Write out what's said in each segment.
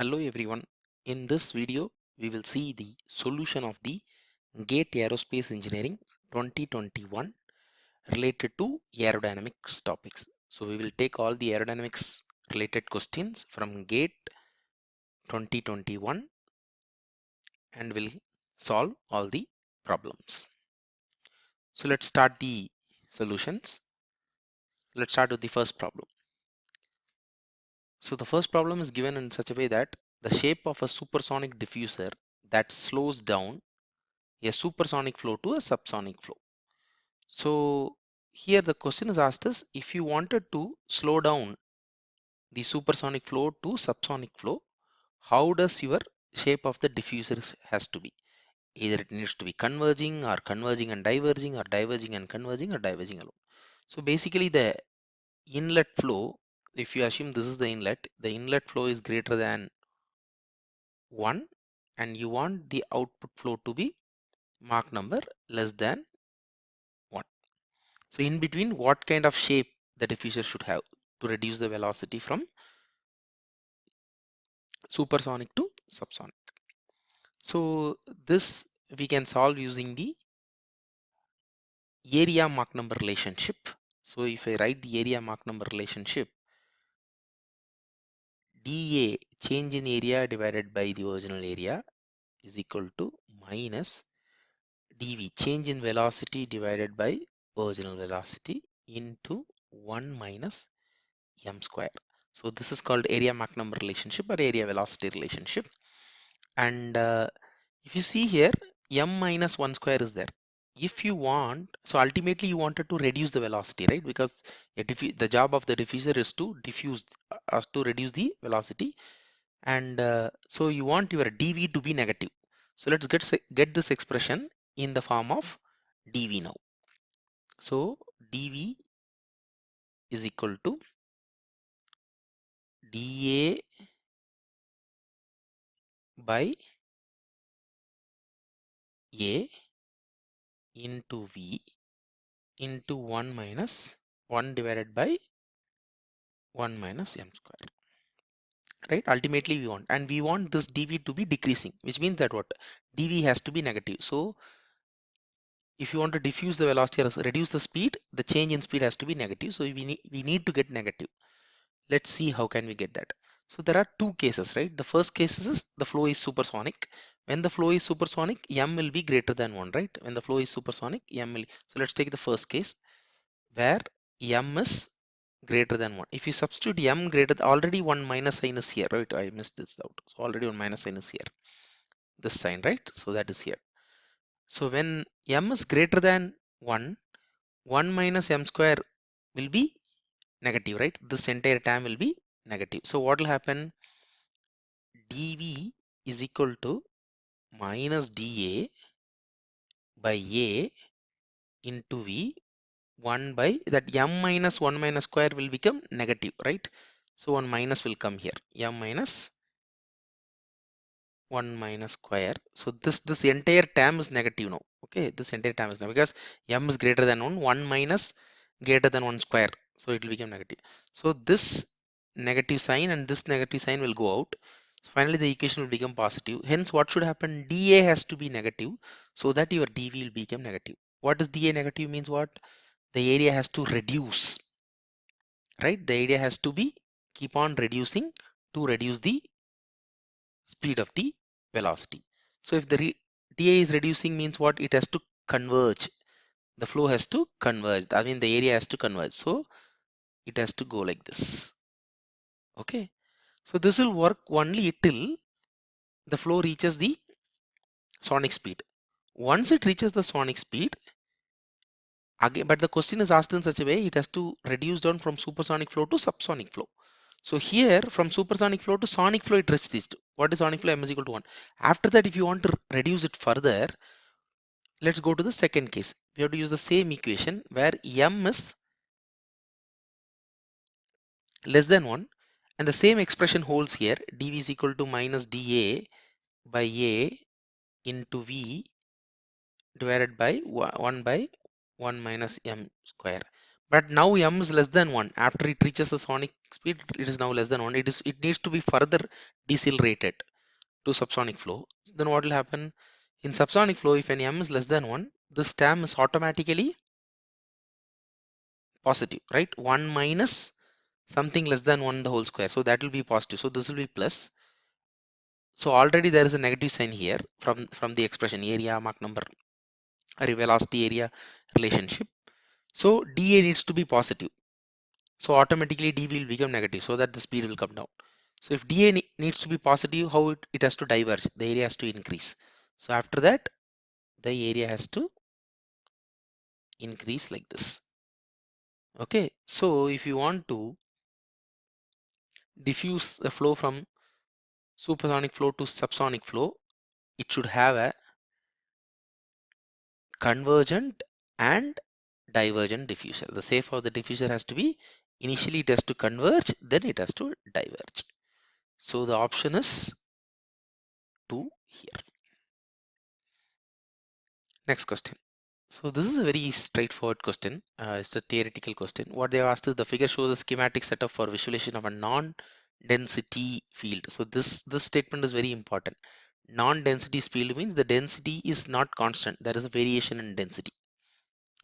Hello everyone. In this video, we will see the solution of the GATE Aerospace Engineering 2021 related to aerodynamics topics. So we will take all the aerodynamics related questions from GATE 2021 and will solve all the problems. So let's start the solutions. Let's start with the first problem. So the first problem is given in such a way that the shape of a supersonic diffuser that slows down a supersonic flow to a subsonic flow. So here the question is asked is if you wanted to slow down the supersonic flow to subsonic flow, how does your shape of the diffuser has to be? Either it needs to be converging or converging and diverging or diverging and converging or diverging alone. So basically the inlet flow, if you assume this is the inlet flow is greater than 1 and you want the output flow to be Mach number less than 1. So in between, what kind of shape the diffuser should have to reduce the velocity from supersonic to subsonic. So this we can solve using the area Mach number relationship. So if I write the area Mach number relationship, dA change in area divided by the original area is equal to minus dV change in velocity divided by original velocity into 1 minus m square. So this is called area Mach number relationship or area velocity relationship. And if you see here, m minus 1 square is there. If you want, so ultimately you wanted to reduce the velocity, right? Because the job of the diffuser is to diffuse, to reduce the velocity. And so you want your dV to be negative. So let's get this expression in the form of dV now. So dV is equal to dA by A into V into 1 minus 1 divided by 1 minus m square, right? Ultimately we want this dV to be decreasing, which means that what dV has to be negative. So if you want to diffuse the velocity or reduce the speed, the change in speed has to be negative. So we need to get negative. Let's see how can we get that. So there are two cases, right? The first case is the flow is supersonic. When the flow is supersonic, m will be greater than 1, right? When the flow is supersonic, m will. So let's take the first case where m is greater than 1. If you substitute m greater than, already 1 minus sign is here, right? I missed this out. So already 1 minus sign is here. This sign, right? So that is here. So when m is greater than 1, 1 minus m square will be negative, right? This entire term will be negative. So what will happen? dV is equal to minus dA by A into V 1 by that m minus 1 minus square will become negative, right? So 1 minus will come here, m minus 1 minus square. So this entire term is negative now. Okay, this entire term is now because m is greater than 1, 1 minus greater than 1 square. So it will become negative. So this negative sign and this negative sign will go out. So finally the equation will become positive. Hence what should happen? dA has to be negative so that your dV will become negative. What does dA negative means? What? The area has to reduce, right? The area has to be keep on reducing to reduce the speed of the velocity. So if the dA is reducing means what? It has to converge. The flow has to converge. I mean the area has to converge. So it has to go like this. Okay. So this will work only till the flow reaches the sonic speed. Once it reaches the sonic speed, again, but the question is asked in such a way it has to reduce down from supersonic flow to subsonic flow. So here from supersonic flow to sonic flow it reached. What is sonic flow? M is equal to 1. After that, if you want to reduce it further, let's go to the second case. We have to use the same equation where m is less than 1 and the same expression holds here. dV is equal to minus dA by A into V divided by 1 by 1 minus m square. But now m is less than 1. After it reaches the sonic speed, it is now less than 1. It needs to be further decelerated to subsonic flow. Then what will happen? In subsonic flow, if any m is less than 1, this term is automatically positive, right? 1 minus something less than 1 the whole square. So that will be positive. So this will be plus. So already there is a negative sign here from the expression area, Mach number, or velocity area relationship. So dA needs to be positive. So automatically d will become negative so that the speed will come down. So if dA needs to be positive, how it has to diverge? The area has to increase. So after that, the area has to increase like this. Okay, so if you want to diffuse the flow from supersonic flow to subsonic flow, it should have a convergent and divergent diffuser. The shape of the diffuser has to be, initially it has to converge, then it has to diverge. So the option is 2 here. Next question. So this is a very straightforward question. It's a theoretical question. What they have asked is the figure shows a schematic setup for visualization of a non-density field. So this statement is very important. Non-density field means the density is not constant. There is a variation in density.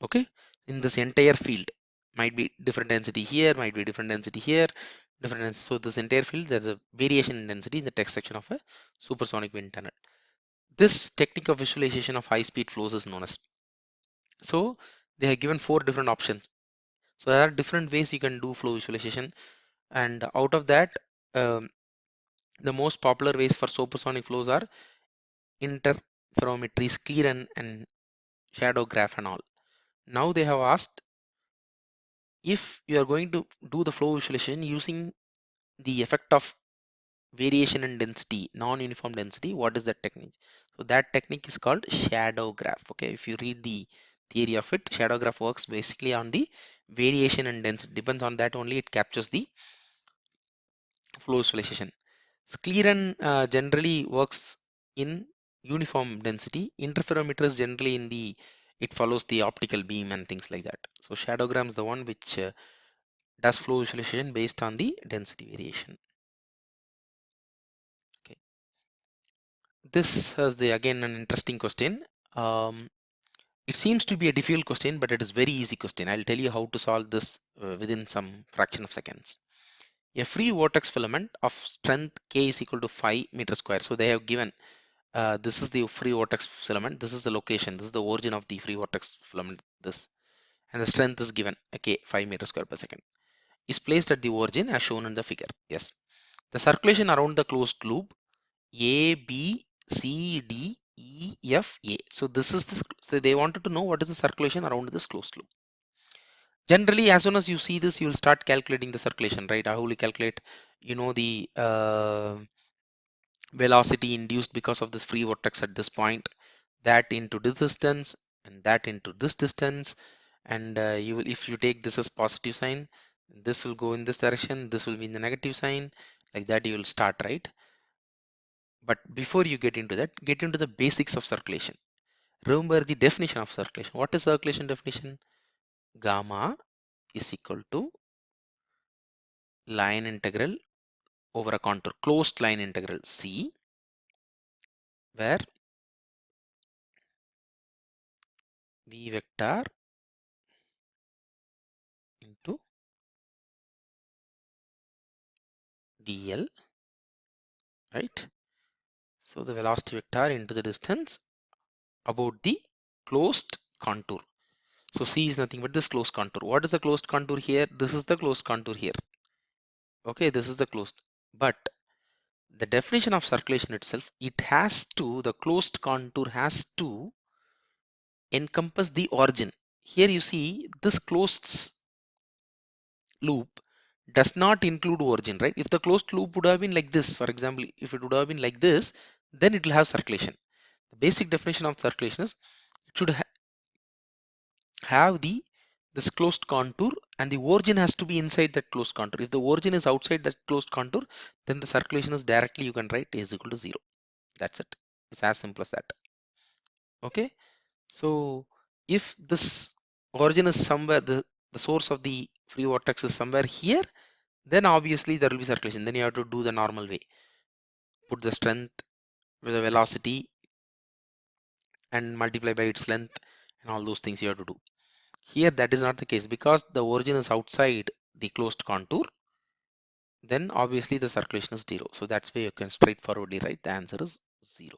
Okay, in this entire field might be different density here, might be different density here, different density. So this entire field, there's a variation in density in the text section of a supersonic wind tunnel. This technique of visualization of high speed flows is known as. So they have given 4 different options. So there are different ways you can do flow visualization, and out of that, um, the most popular ways for supersonic flows are interferometries, clear and shadow graph and all. Now they have asked, if you are going to do the flow visualization using the effect of variation in density, non-uniform density, what is that technique? So that technique is called shadow graph. Okay, if you read the theory of it, shadow graph works basically on the variation in density. Depends on that only it captures the flow visualization. Clear generally works in uniform density. Interferometer is generally in the, it follows the optical beam and things like that. So shadogram is the one which does flow visualization based on the density variation. Okay, this is the again an interesting question. It seems to be a difficult question, but it is very easy question. I'll tell you how to solve this within some fraction of seconds. A free vortex filament of strength k is equal to 5 meter square. So they have given this is the free vortex filament. This is the location. This is the origin of the free vortex filament. This, and the strength is given. Okay, 5 meter square per second is placed at the origin as shown in the figure. Yes, the circulation around the closed loop A, B, C, D, E, F, A. So this is this. So they wanted to know what is the circulation around this closed loop. Generally, as soon as you see this, you will start calculating the circulation, right? How will you calculate? You know the velocity induced because of this free vortex at this point, that into this distance, and that into this distance, and you will, if you take this as positive sign, this will go in this direction, this will be in the negative sign, like that you will start, right? But before you get into that, get into the basics of circulation. Remember the definition of circulation. What is circulation definition? Gamma is equal to line integral over a contour, closed line integral C, where V vector into dl, right? So the velocity vector into the distance about the closed contour. So C is nothing but this closed contour. What is the closed contour here? This is the closed contour here. Okay, this is the closed. But the definition of circulation itself, it has to, the closed contour has to encompass the origin. Here you see this closed loop does not include origin, right? If the closed loop would have been like this, for example, if it would have been like this, then it will have circulation. The basic definition of circulation is it should have the this closed contour, and the origin has to be inside that closed contour. If the origin is outside that closed contour, then the circulation is directly, you can write A is equal to 0. That's it. It's as simple as that. Okay, so if this origin is somewhere, the source of the free vortex is somewhere here, then obviously there will be circulation. Then you have to do the normal way. Put the strength with the velocity and multiply by its length and all those things you have to do. Here that is not the case because the origin is outside the closed contour. Then obviously the circulation is 0. So that's why you can straightforwardly write the answer is 0.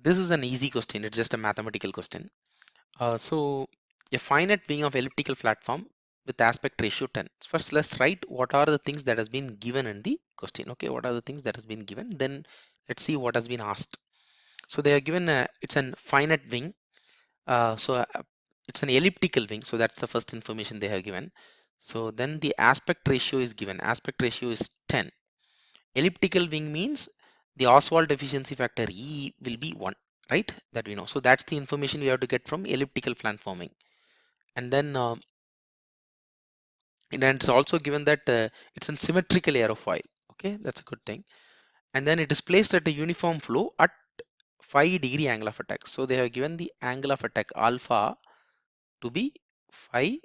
This is an easy question. It's just a mathematical question. So a finite wing of elliptical platform with aspect ratio 10. First, let's write what are the things that has been given in the question. Okay, what are the things that has been given? Then let's see what has been asked. So they are given it's an finite wing. It's an elliptical wing. So that's the first information they have given. So then the aspect ratio is given. Aspect ratio is 10. Elliptical wing means the Oswald efficiency factor E will be 1, right? That we know. So that's the information we have to get from elliptical platform wing. And then and it's also given that it's a symmetrical aerofoil. Okay, that's a good thing. And then it is placed at a uniform flow at 5-degree angle of attack. So they have given the angle of attack alpha to be 5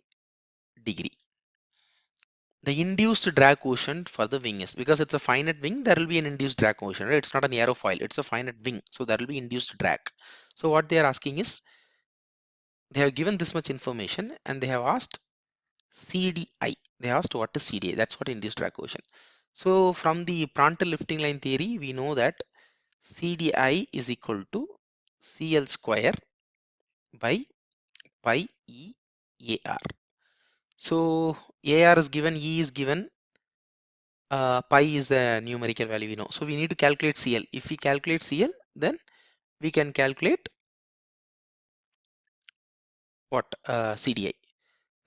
degree. The induced drag quotient for the wing is, because it's a finite wing, there will be an induced drag quotient, right? It's not an aerofoil, it's a finite wing, so there will be induced drag. So what they are asking is, they have given this much information and they have asked CDI. They asked what is CDI, that's what induced drag quotient. So from the Prandtl lifting line theory, we know that CDI is equal to CL square by pi E AR. So AR is given, E is given, pi is a numerical value we know. So we need to calculate CL. If we calculate CL, then we can calculate what? CDI.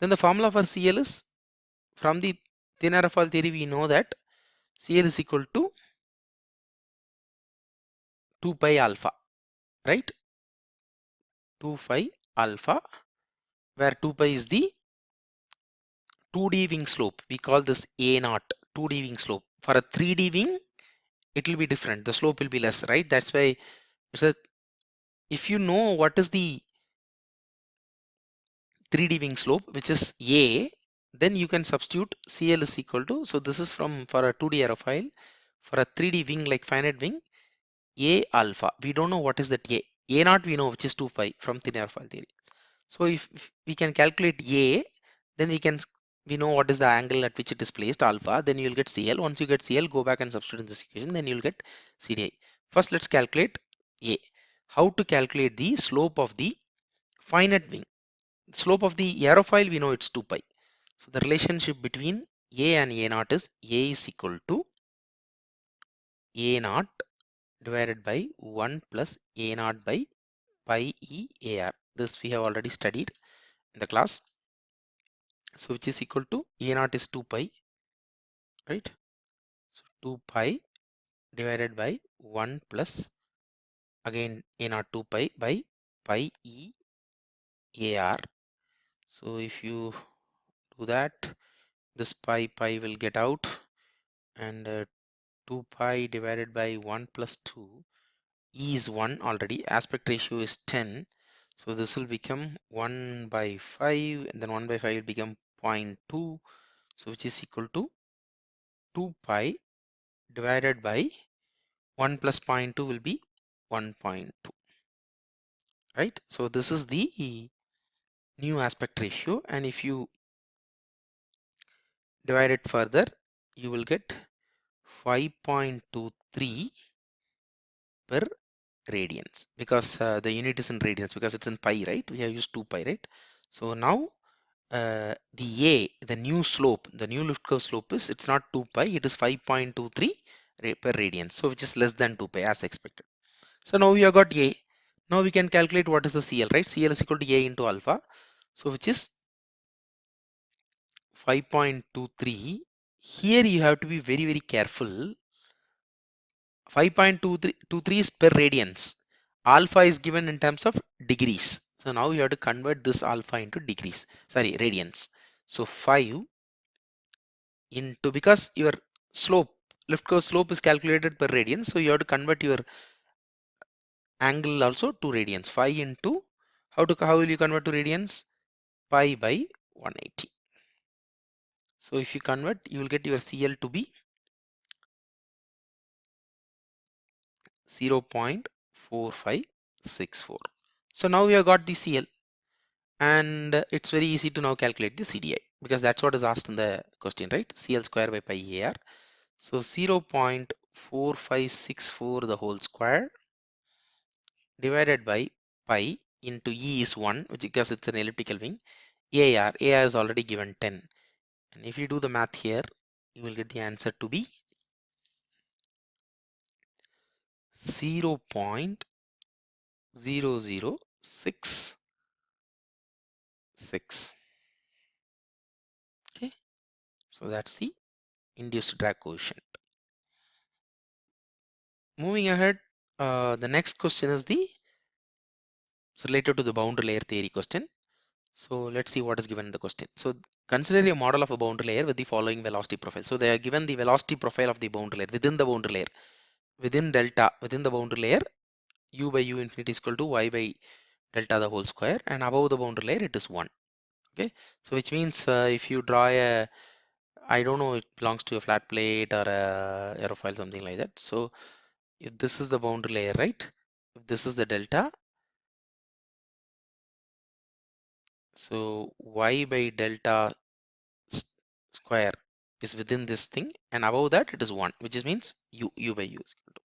Then the formula for CL is, from the thin airfoil theory, we know that CL is equal to 2 pi alpha, right? 2 pi alpha, where 2 pi is the 2D wing slope. We call this A naught, 2D wing slope. For a 3D wing, it will be different. The slope will be less, right? That's why it's a, if you know what is the 3D wing slope, which is A, then you can substitute CL is equal to, so this is from for a 2D aerofoil, for a 3D wing like finite wing, A alpha. We don't know what is that A. A naught we know, which is 2 pi from thin aerofoil theory. So if we can calculate A, then we know what is the angle at which it is placed, alpha, then you will get CL. Once you get CL, go back and substitute in this equation, then you will get CDI. First, let's calculate A. How to calculate the slope of the finite wing? Slope of the aerofoil, we know it's 2 pi. So the relationship between A and A naught is A is equal to A naught divided by 1 plus A naught by pi E AR. This we have already studied in the class. So which is equal to A naught is 2 pi, right? So 2 pi divided by 1 plus again A naught 2 pi by pi E AR. So if you do that, this pi will get out, and 2 pi divided by 1 plus 2, E is 1 already, aspect ratio is 10, so this will become 1 by 5, and then 1 by 5 will become 0.2, so which is equal to 2 pi divided by 1 plus 0.2 will be 1.2, right? So this is the new aspect ratio, and if you divide it further, you will get 5.23 per radians, because the unit is in radians, because it's in pi, right? We have used 2 pi, right? So now the new slope, the new lift curve slope is, it's not 2 pi, it is 5.23 per radians, so which is less than 2 pi as expected. So now we have got A. Now we can calculate what is the CL, right? CL is equal to A into alpha, so which is 5.23. Here you have to be very, very careful. 5.23 is per radians. Alpha is given in terms of degrees. So now you have to convert this alpha into degrees, sorry, radians. So 5 into, because your slope, lift curve slope is calculated per radian, so you have to convert your angle also to radians. 5 into How will you convert to radians? Pi by 180. So if you convert, you will get your CL to be 0.4564. So now we have got the CL, and it's very easy to now calculate the CDI because that's what is asked in the question, right? CL square by pi AR. So 0.4564 the whole square divided by pi into E is 1, which because it's an elliptical wing. AR is already given 10. And if you do the math here, you will get the answer to be 0.0066. Okay, so that's the induced drag coefficient. Moving ahead, the next question is it's related to the boundary layer theory question. So let's see what is given in the question. So consider a model of a boundary layer with the following velocity profile. So they are given the velocity profile of the boundary layer within the boundary layer, within delta, within the boundary layer, u by u infinity is equal to y by delta the whole square, and above the boundary layer it is 1. Okay, so which means if you draw a, I don't know, it belongs to a flat plate or a aerofoil, something like that. So if this is the boundary layer, right? If this is the delta, so y by delta square is within this thing, and above that it is 1, which is means u by u is equal to.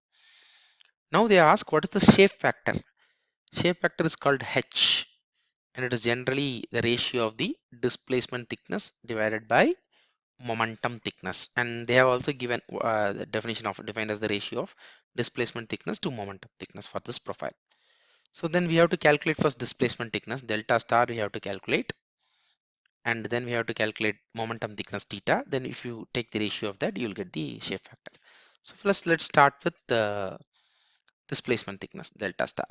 Now they ask what is the shape factor. Shape factor is called h, and it is generally the ratio of the displacement thickness divided by momentum thickness, and they have also given the definition of defined as the ratio of displacement thickness to momentum thickness for this profile. So then we have to calculate first displacement thickness delta star, we have to calculate, and then we have to calculate momentum thickness theta. Then if you take the ratio of that, you will get the shape factor. So first let's start with the displacement thickness delta star.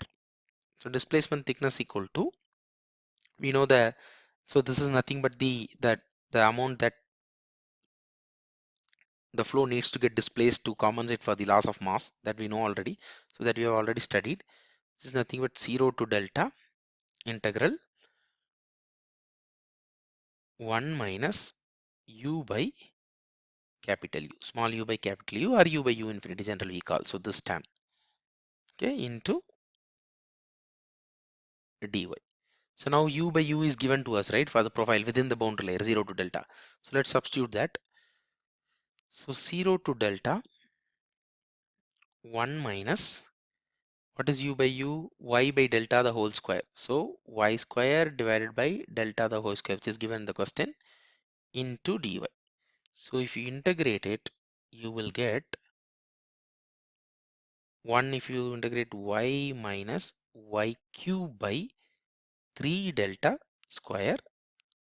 So displacement thickness equal to, we know the, so this is nothing but the amount that the flow needs to get displaced to compensate for the loss of mass, that we know already, so that we have already studied. This is nothing but 0 to delta integral 1 minus u by capital U, small u by capital U, or u by u infinity generally we call, so this term, okay, into dy. So now u by u is given to us, right, for the profile within the boundary layer 0 to delta. So let's substitute that. So 0 to delta 1 minus, what is u by u? Y by delta the whole square. So y square divided by delta the whole square, which is given in the question, into dy. So if you integrate it, you will get 1, if you integrate y minus y cube by 3 delta square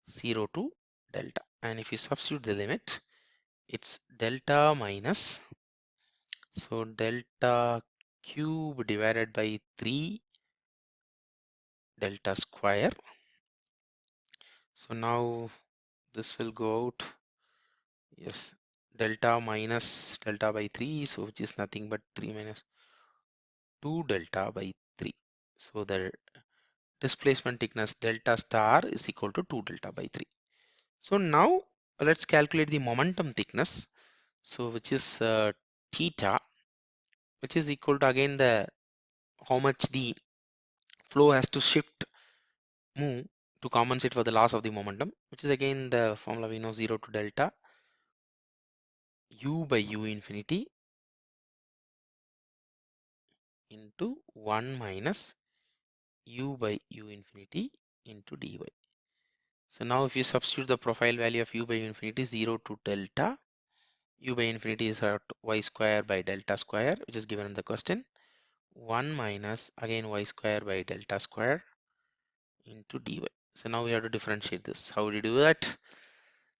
0 to delta. And if you substitute the limit, it's delta minus, so delta cube divided by 3 delta square. So now this will go out, yes, delta minus delta by 3, so which is nothing but 3 minus 2 delta by 3. So the displacement thickness delta star is equal to 2 delta by 3. So now let's calculate the momentum thickness, so which is theta, which is equal to again the how much the flow has to shift, move to compensate for the loss of the momentum, which is again the formula we know, 0 to delta u by u infinity into 1 minus u by u infinity into dy. So now if you substitute the profile value of u by u infinity 0 to delta, u by infinity is at y square by delta square, which is given in the question, 1 minus again y square by delta square into dy. So now we have to differentiate this. How do you do that?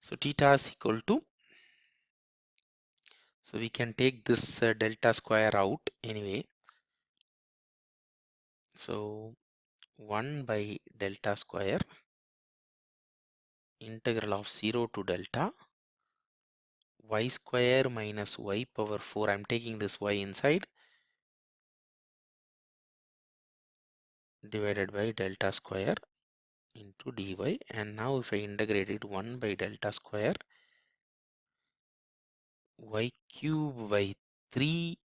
So theta is equal to, so we can take this delta square out anyway. So 1 by delta square integral of 0 to delta y square minus y power 4. I'm taking this y inside divided by delta square into dy, and now if I integrate it, 1 by delta square y cube by 3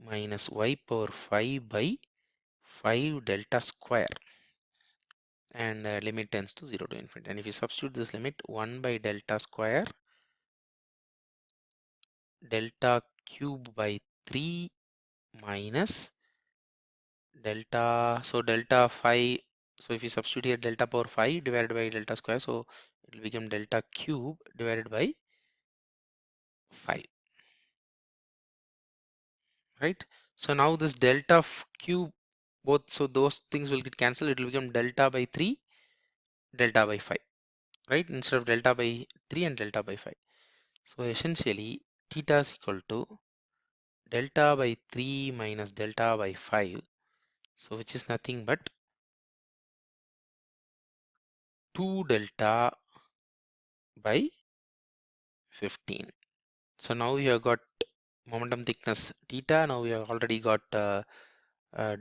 minus y power 5 by 5 delta square, and limit tends to 0 to infinity. And if you substitute this limit, 1 by delta square delta cube by 3 minus delta, so delta 5, so if you substitute here delta power 5 divided by delta square, so it will become delta cube divided by 5, right? So now this delta cube, both, so those things will get cancelled, it will become delta by 3 delta by 5, right, instead of delta by 3 and delta by 5. So essentially theta is equal to delta by 3 minus delta by 5, so which is nothing but 2 delta by 15. So now we have got momentum thickness theta. Now we have already got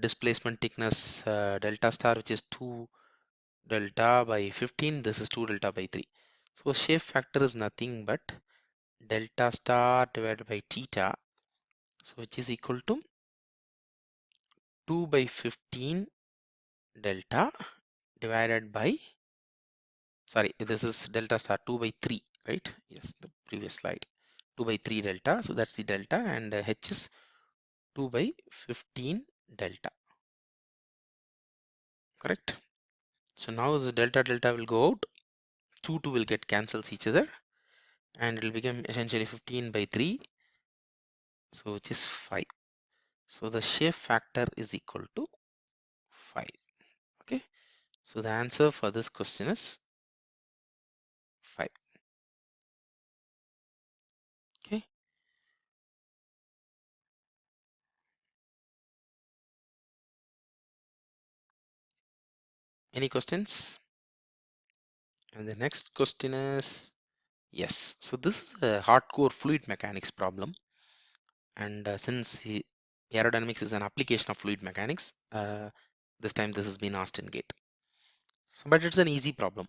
displacement thickness delta star, which is 2 delta by 15. This is 2 delta by 3. So shape factor is nothing but delta star divided by theta, so which is equal to 2 by 15 delta divided by, sorry, this is delta star 2 by 3, right? Yes, the previous slide, 2 by 3 delta, so that's the delta, and h is 2 by 15 delta, correct? So now the delta delta will go out, 2 will get cancels each other, and it will become essentially 15 by 3, so which is 5. So the shape factor is equal to 5. Okay, so the answer for this question is 5. Okay, any questions? And the next question is, yes, so this is a hardcore fluid mechanics problem, and since aerodynamics is an application of fluid mechanics, this time this has been asked in GATE. So, but it's an easy problem.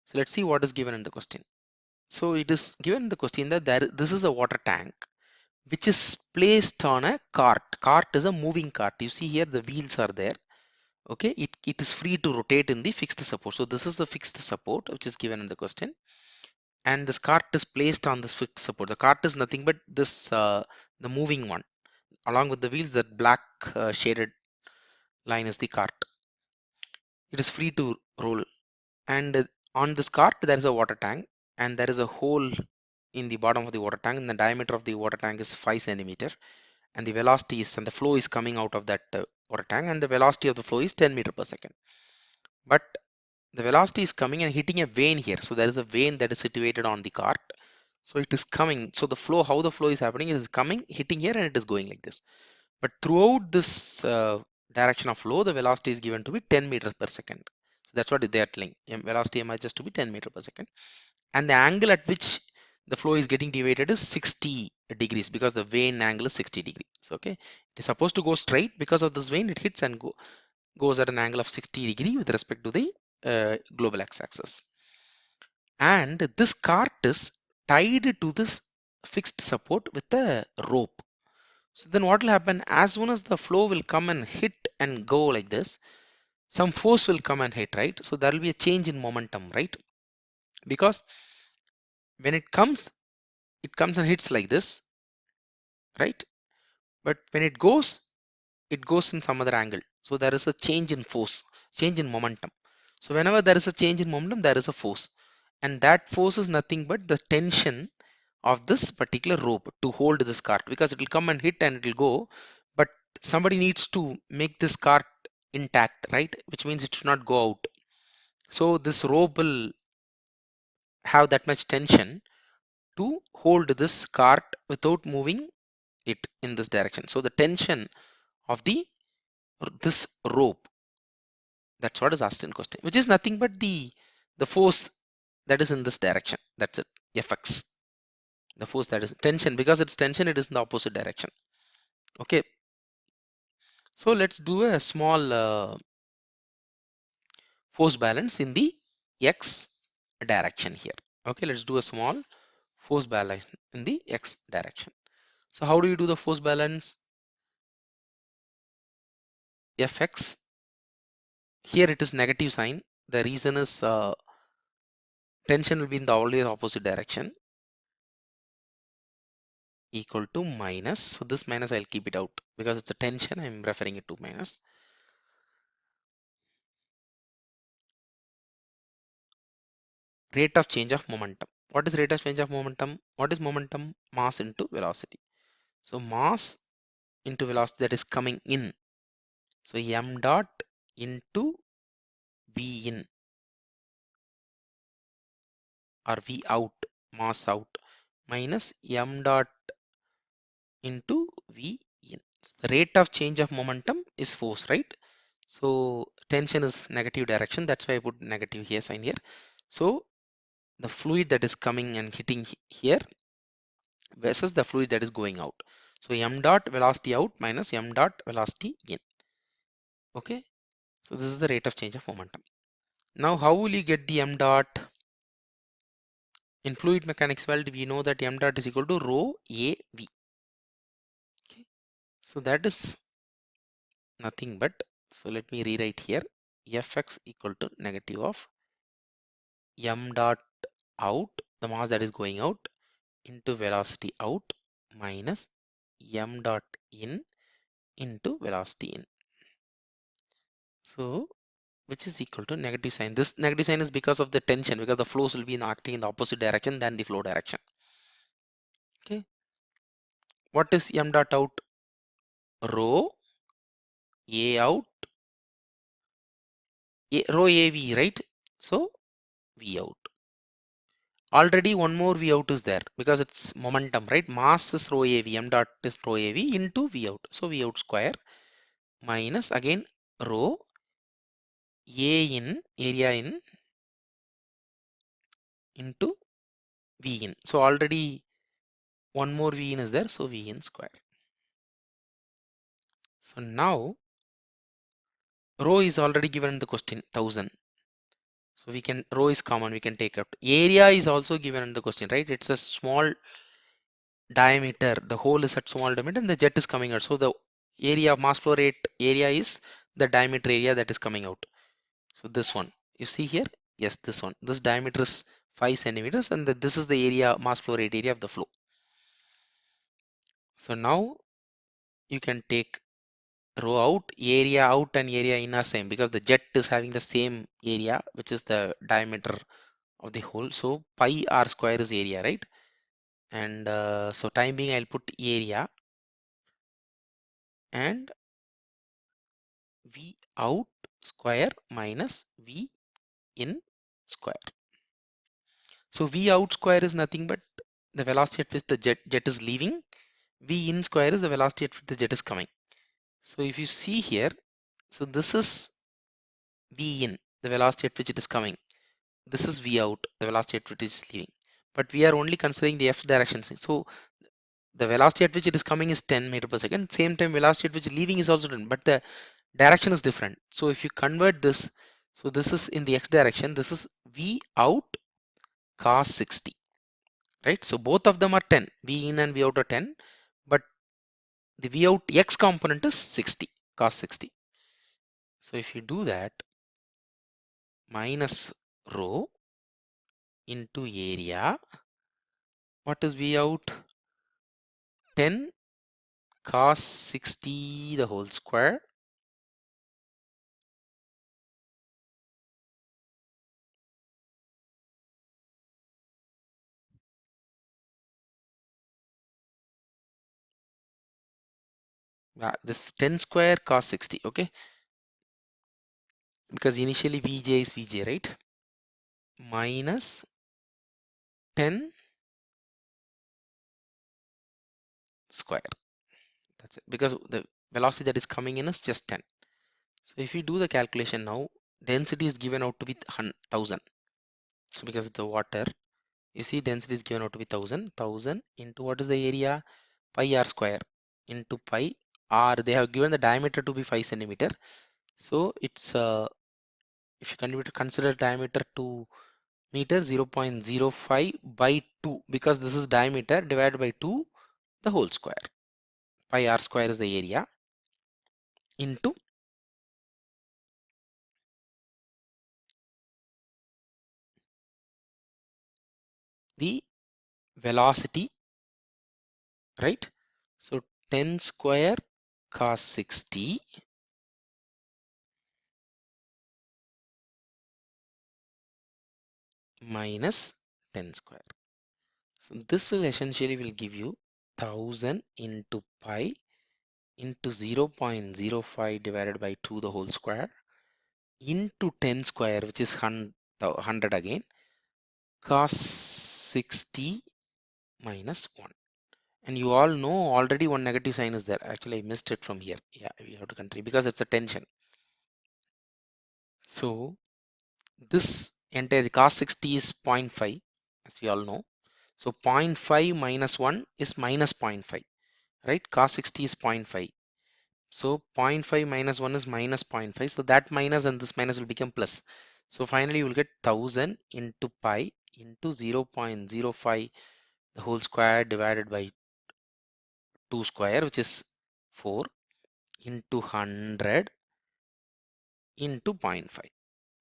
So let's see what is given in the question. So it is given in the question that this is a water tank which is placed on a cart. Cart is a moving cart. You see here the wheels are there. Okay, it is free to rotate in the fixed support. So this is the fixed support which is given in the question, and this cart is placed on this fixed support. The cart is nothing but this the moving one along with the wheels. That black shaded line is the cart. It is free to roll, and on this cart there is a water tank, and there is a hole in the bottom of the water tank, and the diameter of the water tank is 5 centimeter, and the velocity is, and the flow is coming out of that water tank, and the velocity of the flow is 10 meter per second. But the velocity is coming and hitting a vein here. So there is a vein that is situated on the cart. So it is coming. So the flow, how the flow is happening, it is coming, hitting here, and it is going like this. But throughout this direction of flow, the velocity is given to be 10 meters per second. So that's what they are telling. Velocity m just to be 10 meters per second. And the angle at which the flow is getting deviated is 60 degrees, because the vane angle is 60 degrees. Okay, it is supposed to go straight. Because of this vane, it hits and goes at an angle of 60 degree with respect to the global x-axis. And this cart is tied to this fixed support with a rope. So then what will happen, as soon as the flow will come and hit and go like this, some force will come and hit, right? So there will be a change in momentum, right? Because when it comes and hits like this, right? But when it goes in some other angle. So there is a change in force, change in momentum. So whenever there is a change in momentum, there is a force, and that force is nothing but the tension of this particular rope to hold this cart, because it will come and hit and it will go, but somebody needs to make this cart intact, right? Which means it should not go out. So this rope will have that much tension to hold this cart without moving it in this direction. So the tension of this rope, that's what is asked in question, which is nothing but the force that is in this direction. That's it, Fx. The force that is tension, because it's tension, it is in the opposite direction. Okay, so let's do a small force balance in the x direction here. Okay, let's do a small force balance in the x direction. So how do you do the force balance? Fx, here it is negative sign. The reason is tension will be in the always opposite direction, equal to minus. So this minus I'll keep it out because it's a tension. I'm referring it to minus. Rate of change of momentum. What is rate of change of momentum? What is momentum? Mass into velocity. So mass into velocity that is coming in. So m dot into v in or v out, mass out, minus m dot into v in. So the rate of change of momentum is force, right? So tension is negative direction. That's why I put negative here sign here. So the fluid that is coming and hitting here versus the fluid that is going out. So m dot velocity out minus m dot velocity in. Okay. So this is the rate of change of momentum. Now how will you get the m dot? In fluid mechanics world, we know that m dot is equal to rho a v. Okay. So that is nothing but, so let me rewrite here, fx equal to negative of m dot out, the mass that is going out, into velocity out minus m dot in into velocity in. So which is equal to negative sign. This negative sign is because of the tension, because the flows will be acting in the opposite direction than the flow direction. Okay. What is m dot out? Rho a out, rho av, right? So v out. Already one more v out is there because it's momentum, right? Mass is rho av, m dot is rho av into v out. So v out square minus again rho a in, area in, into v in. So already one more v in is there, so v in square. So now rho is already given in the question, 1000. So we can, rho is common, we can take out. Area is also given in the question, right? It's a small diameter, the hole is at small diameter and the jet is coming out. So the area of mass flow rate area is the diameter area that is coming out. So this one, you see here, yes, this one, this diameter is 5 centimeters and this is the area, mass flow rate area of the flow. So now you can take rho out, area out and area in are same because the jet is having the same area, which is the diameter of the hole. So pi r square is area, right? And so time being I'll put area and v out square minus v in square. So v out square is nothing but the velocity at which the jet is leaving. V in square is the velocity at which the jet is coming. So if you see here, so this is v in, the velocity at which it is coming. This is v out, the velocity at which it is leaving. But we are only considering the f direction. So the velocity at which it is coming is 10 meter per second. Same time velocity at which leaving is also 10, but the direction is different. So if you convert this, so this is in the x direction, this is v out cos 60, right? So both of them are 10, v in and v out are 10, but the v out x component is 60, cos 60. So if you do that, minus rho into area, what is v out? 10 cos 60 the whole square this is 10 square cos 60, okay, because initially vj is vj, right? Minus 10 square, that's it, because the velocity that is coming in is just 10. So if you do the calculation now, density is given out to be 1000. So because it's the water, you see density is given out to be 1000 into what is the area? Pi r square into pi r. They have given the diameter to be 5 centimeter. So it's if you consider diameter 2 meter, 0.05 by 2, because this is diameter divided by 2 the whole square. Pi r square is the area into the velocity, right? So 10 square cos 60 minus 10 square. So this will essentially will give you 1000 into pi into 0.05 divided by 2 the whole square into 10 square, which is 100 again, cos 60 minus 1. And you all know already one negative sign is there. Actually, I missed it from here. Yeah, we have to continue because it's a tension. So this entire cos 60 is 0.5, as we all know. So 0.5 minus 1 is minus 0.5, right? Cos 60 is 0.5. So 0.5 minus 1 is minus 0.5. So that minus and this minus will become plus. So finally you will get 1000 into pi into 0.05 the whole square divided by 2 square, which is 4 into 100 into 0.5.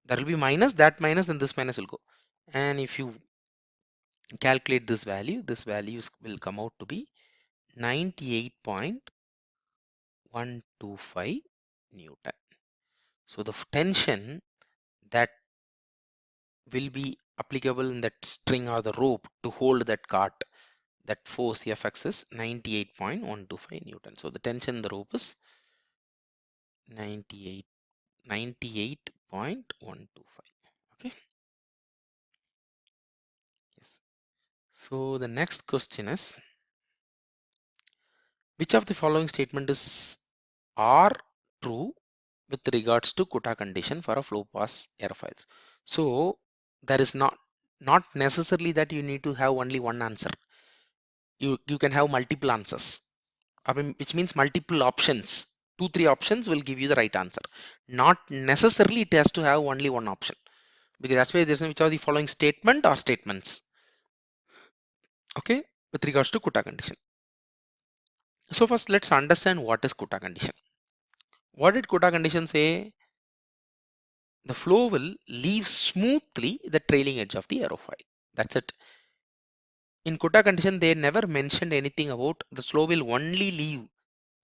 There will be minus, that minus, and this minus will go. And if you calculate this value will come out to be 98.125 Newton. So the tension that will be applicable in that string or the rope to hold that cart, that force Fx is 98.125 Newton. So the tension in the rope is 98.125. Okay. Yes. So the next question is, which of the following statement is are true with regards to Kutta condition for a flow pass aerofoils? So there is not necessarily that you need to have only one answer. You can have multiple answers. I mean, which means multiple options. 2-3 options will give you the right answer. Not necessarily it has to have only one option, because that's why there's no which are the following statement or statements. Okay, with regards to Kutta condition. So first let's understand what is Kutta condition. What did Kutta condition say? The flow will leave smoothly the trailing edge of the aerofoil. That's it. In Kutta condition, they never mentioned anything about the flow will only leave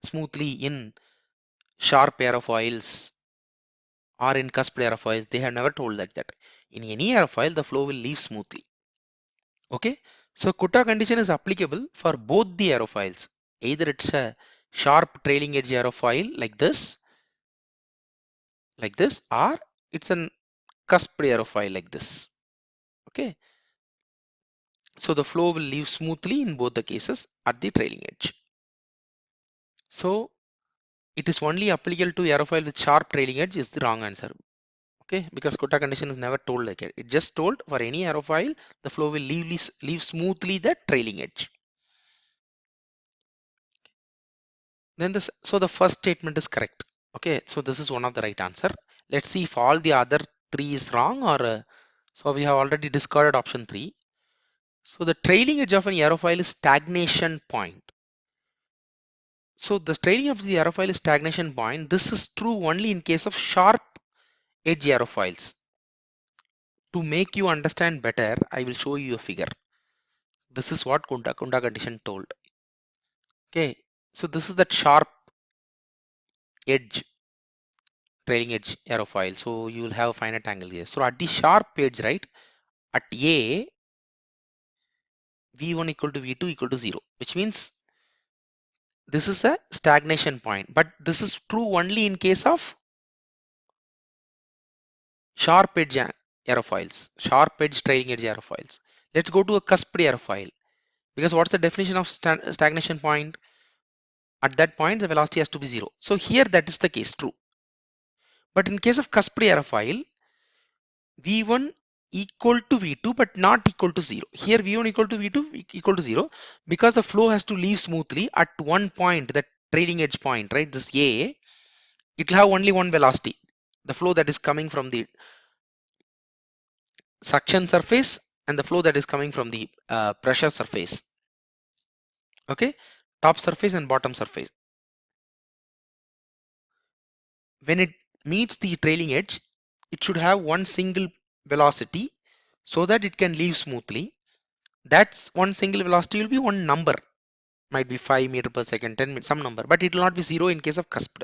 smoothly in sharp aerofoils or in cusp aerofoils. They have never told like that. In any aerofoil, the flow will leave smoothly. Okay. So Kutta condition is applicable for both the aerofoils. Either it's a sharp trailing edge aerofoil like this, or it's a cusp aerofoil like this. Okay. So the flow will leave smoothly in both the cases at the trailing edge. So it is only applicable to aerofoil with sharp trailing edge is the wrong answer. Okay, because Kutta condition is never told like it. It just told for any aerofoil the flow will leave smoothly the trailing edge. Then so the first statement is correct. Okay, so this is one of the right answer. Let's see if all the other 3 is wrong or so we have already discarded option 3. So the trailing edge of an aerofoil is stagnation point. So the trailing of the aerofoil is stagnation point. This is true only in case of sharp edge aerofoils. To make you understand better, I will show you a figure. This is what Kutta condition told. Okay, so this is that sharp edge, trailing edge aerofoil. So you will have a finite angle here. So at the sharp edge, right, at A, V1 equal to V2 equal to 0, which means this is a stagnation point. But this is true only in case of sharp edge aerofoils, sharp edge trailing edge aerofoils. Let's go to a cusp aerofoil, because what's the definition of stagnation point? At that point the velocity has to be 0. So here that is the case, true. But in case of cusp aerofoil, V1 equal to V2 but not equal to 0. Here V1 equal to V2 equal to 0 because the flow has to leave smoothly at one point, that trailing edge point, right? This A, it will have only one velocity, the flow that is coming from the suction surface and the flow that is coming from the pressure surface. Okay, top surface and bottom surface. When it meets the trailing edge, it should have one single velocity so that it can leave smoothly. That's one single velocity will be one number, might be 5 meter per second, 10 some number, but it will not be zero in case of cusp.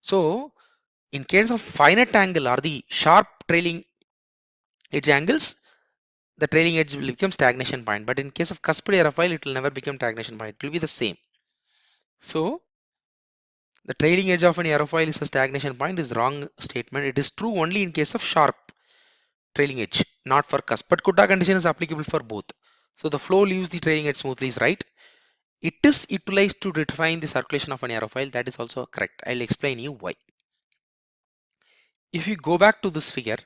So in case of finite angle or the sharp trailing edge angles, the trailing edge will become stagnation point. But in case of cusped aerofoil, it will never become stagnation point. It will be the same. So the trailing edge of an aerofoil is a stagnation point is wrong statement. It is true only in case of sharp trailing edge, not for cusp. But Kutta condition is applicable for both. So the flow leaves the trailing edge smoothly is right. It is utilized to define the circulation of an aerofoil. That is also correct. I'll explain you why. If you go back to this figure,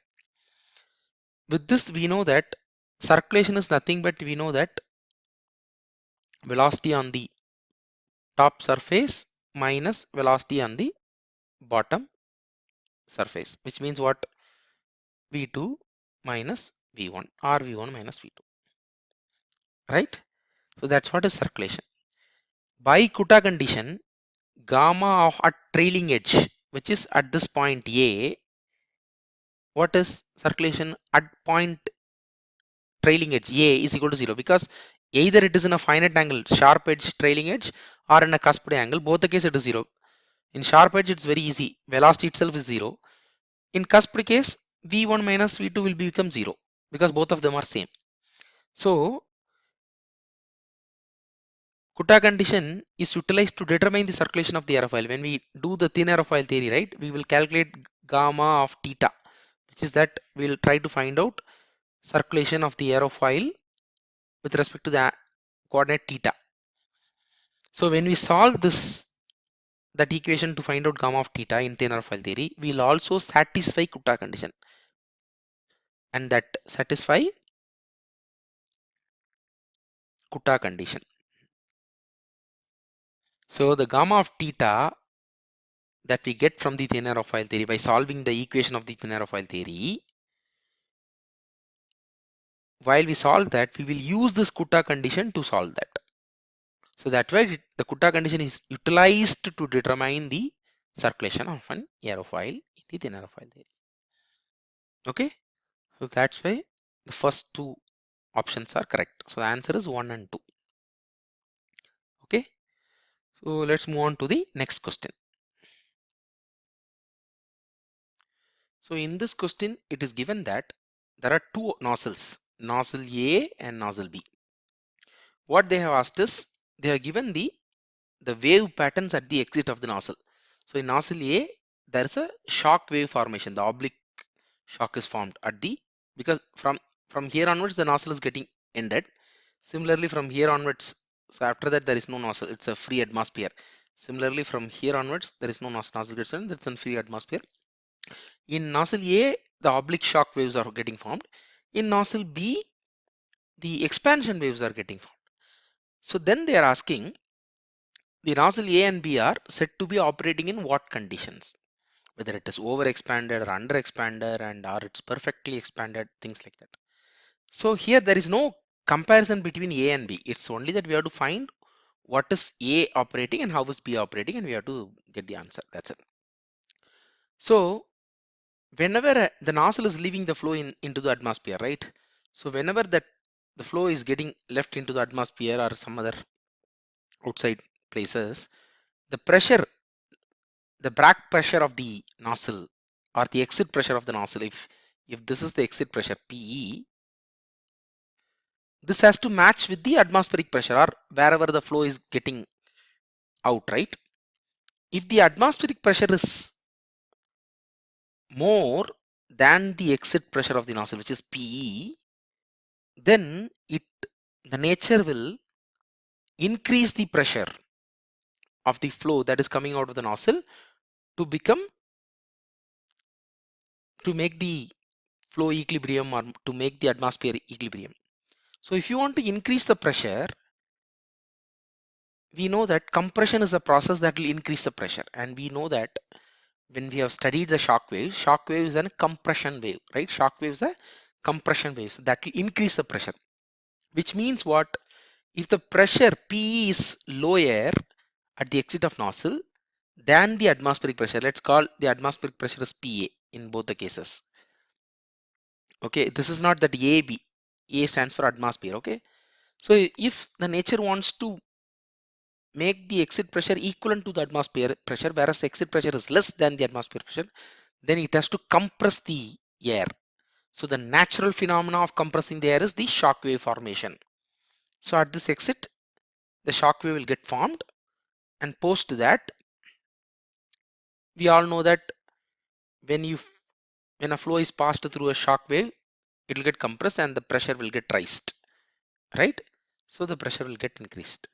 with this we know that circulation is nothing but we know that velocity on the top surface minus velocity on the bottom surface, which means what? V2 minus V1 or V1 minus V2, right? So that's what is circulation. By Kutta condition, gamma of a trailing edge, which is at this point A, what is circulation at point trailing edge A is equal to 0, because either it is in a finite angle sharp edge trailing edge or in a cusped angle, both the case it is 0. In sharp edge it's very easy, velocity itself is 0. In cusped case, V1 minus V2 will become 0 because both of them are same. So Kutta condition is utilized to determine the circulation of the aerofoil. When we do the thin aerofoil theory, right, we will calculate gamma of theta, which is that we'll try to find out circulation of the aerofoil with respect to the coordinate theta. So when we solve that equation to find out gamma of theta in thin aerofoil theory, we'll also satisfy Kutta condition, and that satisfy Kutta condition. So the gamma of theta that we get from the thin aerofoil theory by solving the equation of the thin aerofoil theory, while we solve that, we will use this Kutta condition to solve that. So that way the Kutta condition is utilized to determine the circulation of an aerofoil in the thin aerofoil theory. Okay, so that's why the first two options are correct. So the answer is 1 and 2. Okay, so let's move on to the next question. So in this question, it is given that there are two nozzles, nozzle A and nozzle B. What they have asked is, they have given the wave patterns at the exit of the nozzle. So in nozzle A, there is a shock wave formation. The oblique shock is formed at the, because from here onwards the nozzle is getting ended. Similarly from here onwards, so after that there is no nozzle, it's a free atmosphere. Similarly from here onwards there is no nozzle gets ended, that's a free atmosphere. In nozzle A, the oblique shock waves are getting formed. In nozzle B, the expansion waves are getting formed. So then they are asking, the nozzle A and B are said to be operating in what conditions? Whether it is over expanded or under expanded, and or it's perfectly expanded, things like that. So here there is no comparison between A and B. It's only that we have to find what is A operating and how is B operating, and we have to get the answer. That's it. So whenever the nozzle is leaving the flow into the atmosphere, right? So whenever that the flow is getting left into the atmosphere or some other outside places, the pressure, the back pressure of the nozzle or the exit pressure of the nozzle, if this is the exit pressure PE, this has to match with the atmospheric pressure or wherever the flow is getting out, right? If the atmospheric pressure is more than the exit pressure of the nozzle, which is PE, then the nature will increase the pressure of the flow that is coming out of the nozzle to make the flow equilibrium or to make the atmosphere equilibrium. So if you want to increase the pressure, we know that compression is a process that will increase the pressure, and we know that when we have studied the shock wave is a compression wave, right? Shock wave is a compression waves that will increase the pressure, which means what? If the pressure P is lower at the exit of nozzle than the atmospheric pressure, let's call the atmospheric pressure as PA in both the cases. Okay, this is not that AB. A stands for atmosphere. Okay, so if the nature wants to make the exit pressure equivalent to the atmosphere pressure, whereas exit pressure is less than the atmosphere pressure, then it has to compress the air. So the natural phenomena of compressing the air is the shock wave formation. So at this exit, the shock wave will get formed, and post that, we all know that when you when a flow is passed through a shock wave, it will get compressed and the pressure will get raised, right? So the pressure will get increased,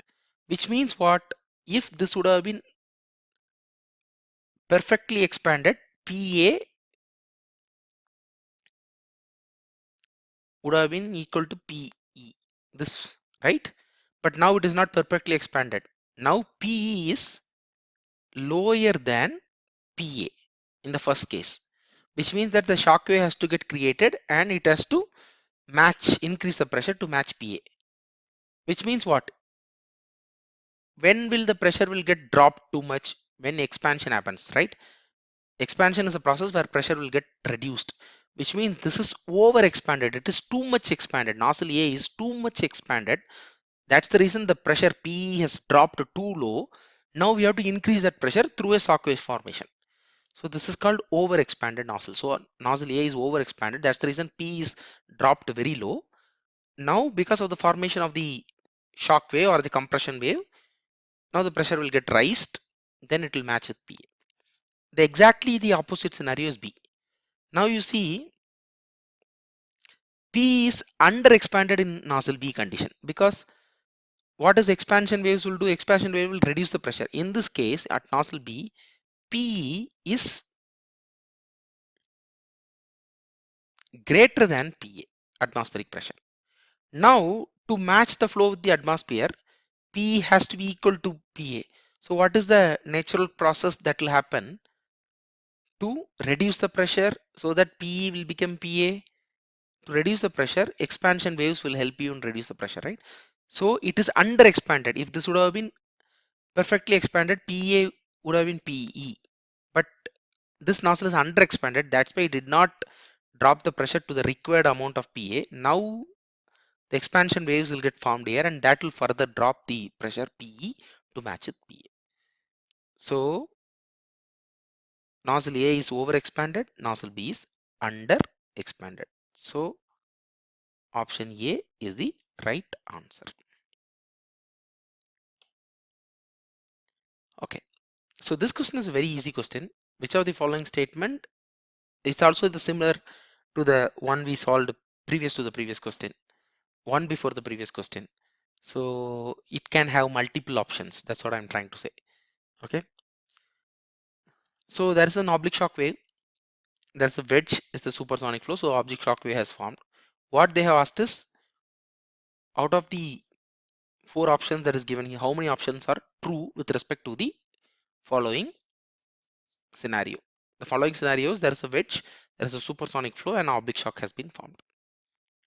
which means what? If this would have been perfectly expanded, PA would have been equal to PE, this, right? But now it is not perfectly expanded. Now PE is lower than PA in the first case, which means that the shock wave has to get created and it has to increase the pressure to match PA, which means what? When will the pressure will get dropped too much? When expansion happens, right? Expansion is a process where pressure will get reduced, which means this is over expanded. It is too much expanded. Nozzle A is too much expanded. That's the reason the pressure P has dropped too low. Now we have to increase that pressure through a shock wave formation. So this is called over expanded nozzle. So nozzle A is over expanded. That's the reason P is dropped very low. Now because of the formation of the shock wave or the compression wave, now the pressure will get raised, then it will match with P. Exactly the opposite scenario is B. Now you see P is under expanded in nozzle B condition, because what is expansion waves will do? Expansion wave will reduce the pressure. In this case at nozzle B, P is greater than PA, atmospheric pressure. Now to match the flow with the atmosphere, P has to be equal to PA. So what is the natural process that will happen to reduce the pressure so that PE will become PA? To reduce the pressure, expansion waves will help you in reduce the pressure, right? So it is under expanded. If this would have been perfectly expanded, PA would have been PE. But this nozzle is under expanded. That's why it did not drop the pressure to the required amount of PA. Now the expansion waves will get formed here and that will further drop the pressure PE to match with PA. So nozzle A is over expanded, nozzle B is under expanded. So option A is the right answer. Okay, so this question is a very easy question. Which of the following statement is also the similar to the one we solved previous to the previous question, one before the previous question. So it can have multiple options. That's what I'm trying to say. Okay, so there is an oblique shock wave. There's a wedge, is the supersonic flow. So oblique shock wave has formed. What they have asked is, out of the 4 options that is given here, how many options are true with respect to the following scenario? The following scenarios: there is a wedge, there is a supersonic flow, and oblique shock has been formed.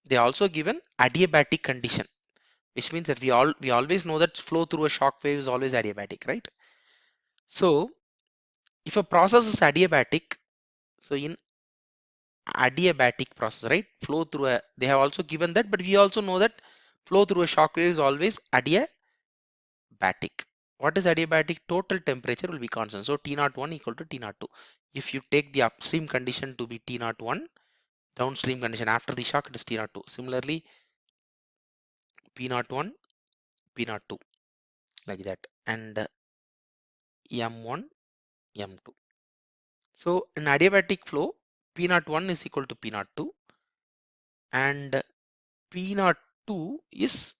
They are also given adiabatic condition, which means that we always know that flow through a shock wave is always adiabatic, right? So if a process is adiabatic, so in adiabatic process, right, flow through a, they have also given that, but we also know that flow through a shock wave is always adiabatic. What is adiabatic? Total temperature will be constant. So T01 equal to T02. If you take the upstream condition to be T01, downstream condition after the shock, it is T02. Similarly, P01, P02, like that, and M1, M2. So in adiabatic flow, P01 is equal to P02 and P02 is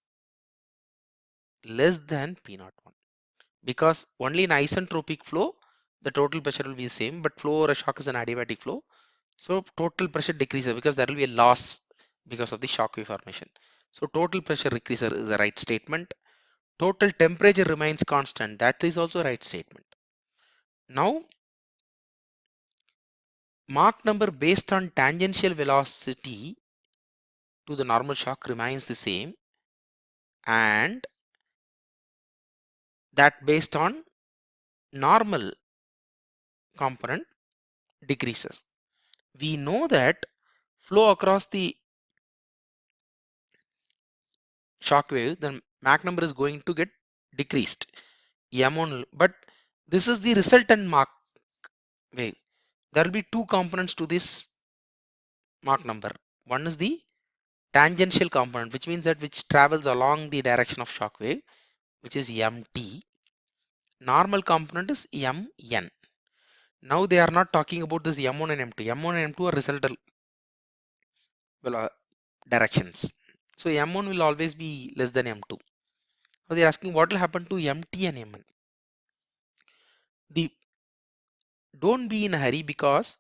less than P01, because only in isentropic flow the total pressure will be the same, but flow over a shock is an adiabatic flow. So total pressure decreases because there will be a loss because of the shock wave formation. So total pressure decreases is the right statement. Total temperature remains constant. That is also a right statement. Now Mach number based on tangential velocity to the normal shock remains the same, and that based on normal component decreases. We know that flow across the shock wave, the Mach number is going to get decreased. M1, but this is the resultant Mach wave. There will be two components to this Mach number. One is the tangential component, which means that which travels along the direction of shock wave, which is mt. Normal component is mn. Now they are not talking about this m1 and m2. M1 and m2 are resultant directions. So m1 will always be less than m2. Now they are asking what will happen to mt and mn. The don't be in a hurry because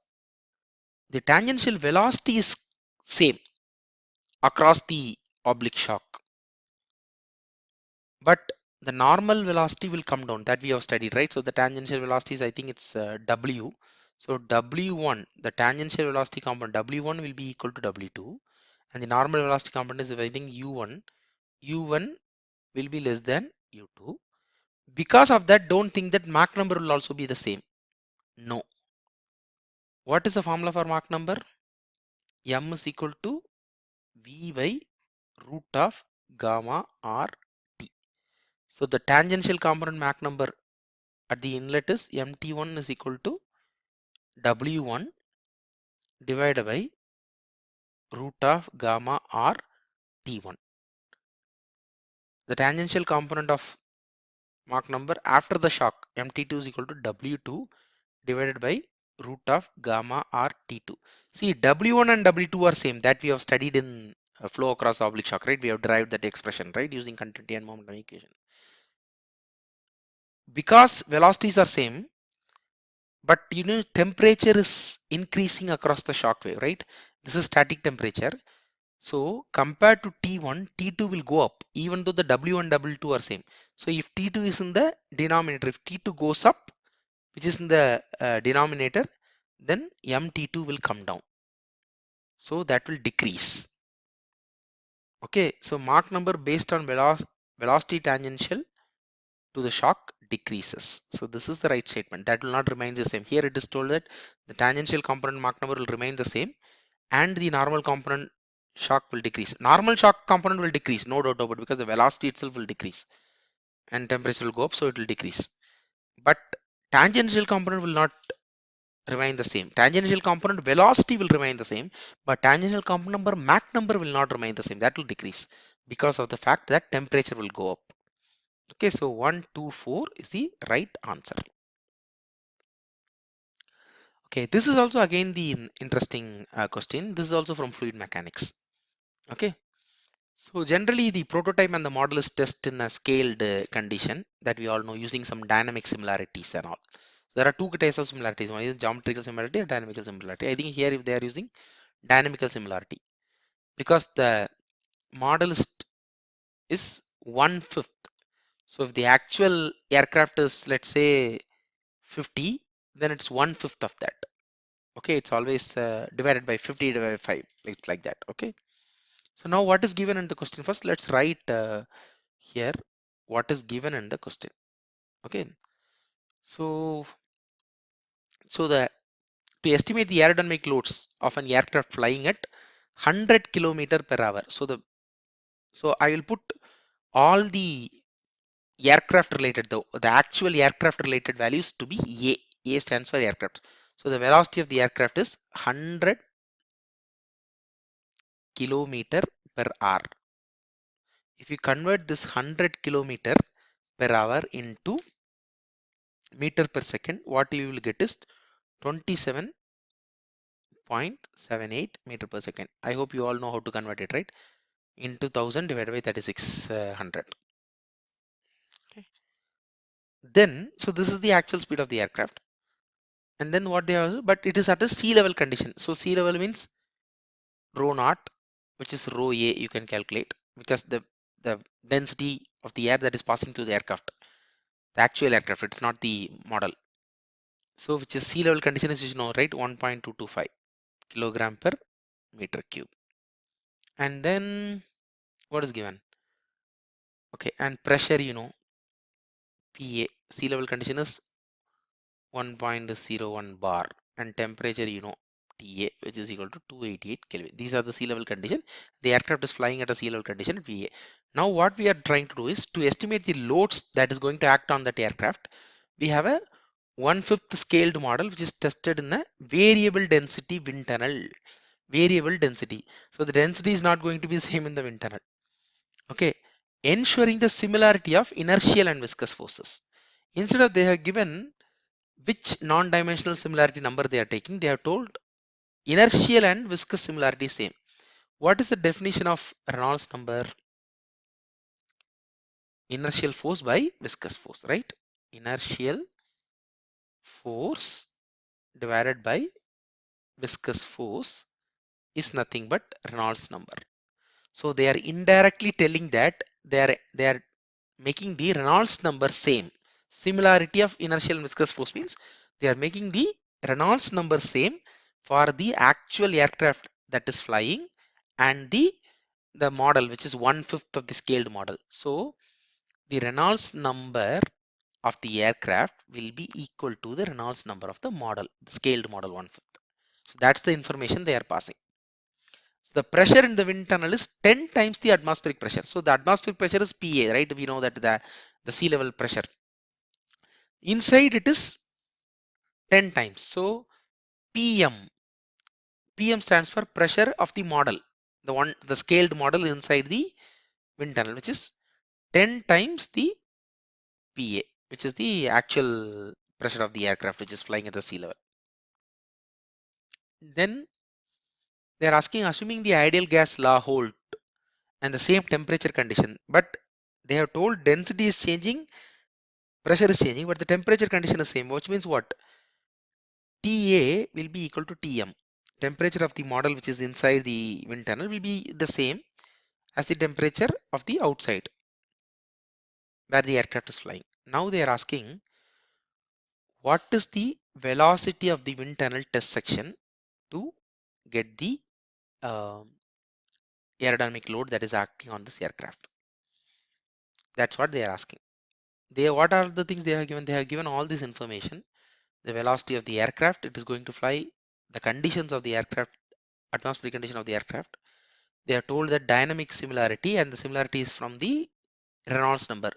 the tangential velocity is same across the oblique shock, but the normal velocity will come down, that we have studied, right? So the tangential velocity is, I think it's w. So w1, the tangential velocity component w1 will be equal to w2, and the normal velocity component is, I think, u1 will be less than u2. Because of that, don't think that Mach number will also be the same. No. What is the formula for Mach number? M is equal to v by root of gamma r t. So the tangential component Mach number at the inlet is mt1 is equal to w1 divided by root of gamma r t1. The tangential component of Mach number after the shock mt2 is equal to w2 divided by root of gamma r t2. See, w1 and w2 are same, that we have studied in flow across oblique shock, right? We have derived that expression, right, using continuity and momentum equation. Because velocities are same, but temperature is increasing across the shock wave, right? This is static temperature. So compared to T1, T2 will go up even though the W and W2 are same. So if T2 is in the denominator, if T2 goes up, which is in the denominator, then MT2 will come down. So that will decrease. Okay, so Mach number based on velocity tangential to the shock decreases. So this is the right statement. That will not remain the same. Here it is told that the tangential component Mach number will remain the same and the normal component shock will decrease. Normal shock component will decrease, no doubt about it, because the velocity itself will decrease and temperature will go up, so it will decrease. But tangential component will not remain the same. Tangential component velocity will remain the same, but tangential component number Mach number will not remain the same. That will decrease because of the fact that temperature will go up. Okay, so 1, 2, 4 is the right answer. Okay, this is also again the interesting question. This is also from fluid mechanics. Okay, so generally the prototype and the model is tested in a scaled condition that we all know using some dynamic similarities and all. So there are two types of similarities. One is geometrical similarity and dynamical similarity. I think here if they are using dynamical similarity because the model is 1/5. So if the actual aircraft is, let's say, 50, then it's 1/5 of that. Okay, it's always divided by 50 divided by 5. It's like that. Okay. So now what is given in the question? First, let's write here what is given in the question. Okay. So the to estimate the aerodynamic loads of an aircraft flying at 100 kilometer per hour. So I will put all the aircraft related, the actual aircraft related values to be A. A stands for aircraft. So the velocity of the aircraft is 100 kilometer per hour. If you convert this 100 kilometer per hour into meter per second, what you will get is 27.78 meter per second. I hope you all know how to convert it, right? Into 1000 divided by 3600. Okay. Then, so this is the actual speed of the aircraft. And then what they have, but it is at a sea level condition. So sea level means rho naught, which is rho A, you can calculate because the density of the air that is passing through the aircraft, the actual aircraft, it's not the model. So which is sea level condition is, right, 1.225 kilogram per meter cube. And then what is given? Okay, and pressure, PA, sea level condition is 1.01 bar, and temperature, TA, which is equal to 288 Kelvin. These are the sea level condition. The aircraft is flying at a sea level condition at VA. Now what we are trying to do is to estimate the loads that is going to act on that aircraft. We have a 1/5 scaled model which is tested in a variable density wind tunnel. Variable density. So the density is not going to be the same in the wind tunnel. Okay, ensuring the similarity of inertial and viscous forces. Instead of they have given which non-dimensional similarity number they are taking, they have told inertial and viscous similarity same. What is the definition of Reynolds number? Inertial force by viscous force, right? Inertial force divided by viscous force is nothing but Reynolds number. So they are indirectly telling that they are making the Reynolds number same. Similarity of inertial and viscous force means they are making the Reynolds number same for the actual aircraft that is flying and the model, which is 1/5 of the scaled model. So the Reynolds number of the aircraft will be equal to the Reynolds number of the model, the scaled model 1/5. So that's the information they are passing. So the pressure in the wind tunnel is 10 times the atmospheric pressure. So the atmospheric pressure is PA, right? We know that the sea level pressure. Inside it is 10 times. So PM. PM stands for pressure of the model. The scaled model inside the wind tunnel, which is 10 times the PA, which is the actual pressure of the aircraft which is flying at the sea level. Then they are asking, assuming the ideal gas law hold and the same temperature condition, but they have told density is changing, pressure is changing, but the temperature condition is same, which means what? TA will be equal to Tm. Temperature of the model which is inside the wind tunnel will be the same as the temperature of the outside where the aircraft is flying. Now they are asking, what is the velocity of the wind tunnel test section to get the um, aerodynamic load that is acting on this aircraft? That's what they are asking. What are the things they have given? They have given all this information: the velocity of the aircraft it is going to fly, the conditions of the aircraft, atmospheric condition of the aircraft. They are told that dynamic similarity, and the similarity is from the Reynolds number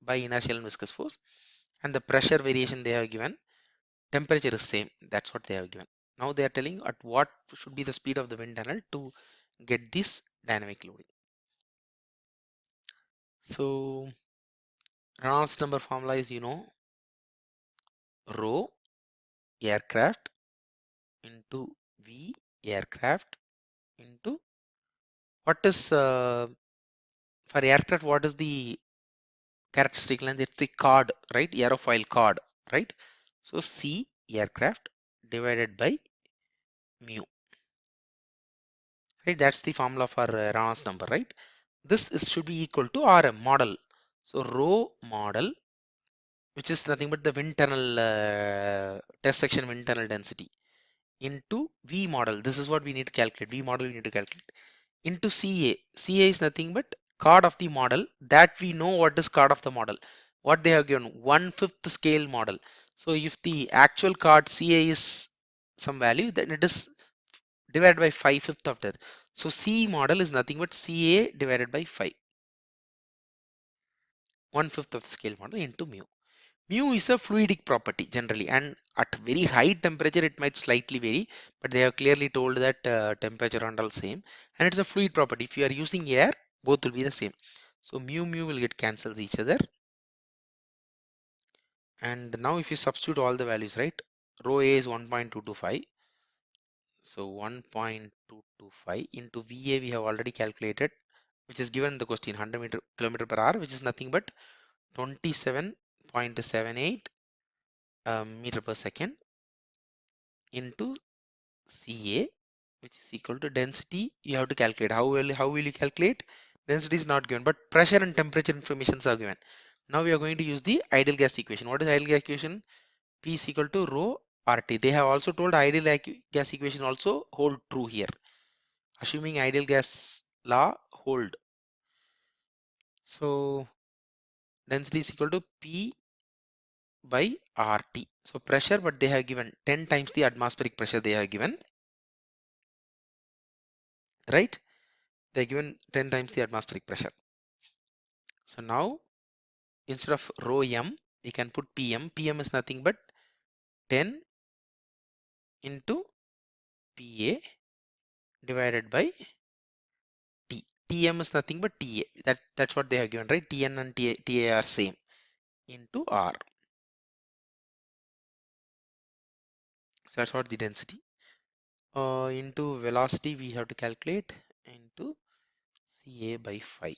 by inertial and viscous force, and the pressure variation they have given. Temperature is same. That's what they have given. Now they are telling at what should be the speed of the wind tunnel to get this dynamic loading. So Reynolds number formula is rho aircraft into V aircraft into what is for aircraft, what is the characteristic length? It's the chord, right? Aerofoil chord, right? So C aircraft divided by mu, right? That's the formula for Reynolds number, right? This should be equal to RM model. So rho model, which is nothing but the wind tunnel test section wind tunnel density into V model. This is what we need to calculate. V model we need to calculate into CA. CA is nothing but chord of the model, that we know what is chord of the model. What they have given 1/5 scale model. So if the actual chord CA is some value, then it is divided by 5/5 of that. So C model is nothing but CA divided by 5. 1/5 of the scale model into mu. Mu is a fluidic property generally, and at very high temperature it might slightly vary, but they have clearly told that temperature and all same, and it's a fluid property. If you are using air, both will be the same. So mu will get cancels each other, and now if you substitute all the values, right, rho A is 1.225, so 1.225 into VA we have already calculated, which is given in the question, 100 kilometer per hour, which is nothing but 27.78 meter per second into CA, which is equal to density. You have to calculate. How will you calculate? Density is not given, but pressure and temperature informations are given. Now we are going to use the ideal gas equation. What is ideal gas equation? P is equal to rho RT. They have also told ideal gas equation also hold true here. Assuming ideal gas law hold. So density is equal to P by RT. So pressure, but they have given 10 times the atmospheric pressure they have given, right? They given 10 times the atmospheric pressure. So now instead of rho m, we can put PM. PM is nothing but 10 into PA divided by T. TM is nothing but TA. That's what they have given, right? TN and TA are same into R. So that's what the density. Into velocity we have to calculate into CA by 5.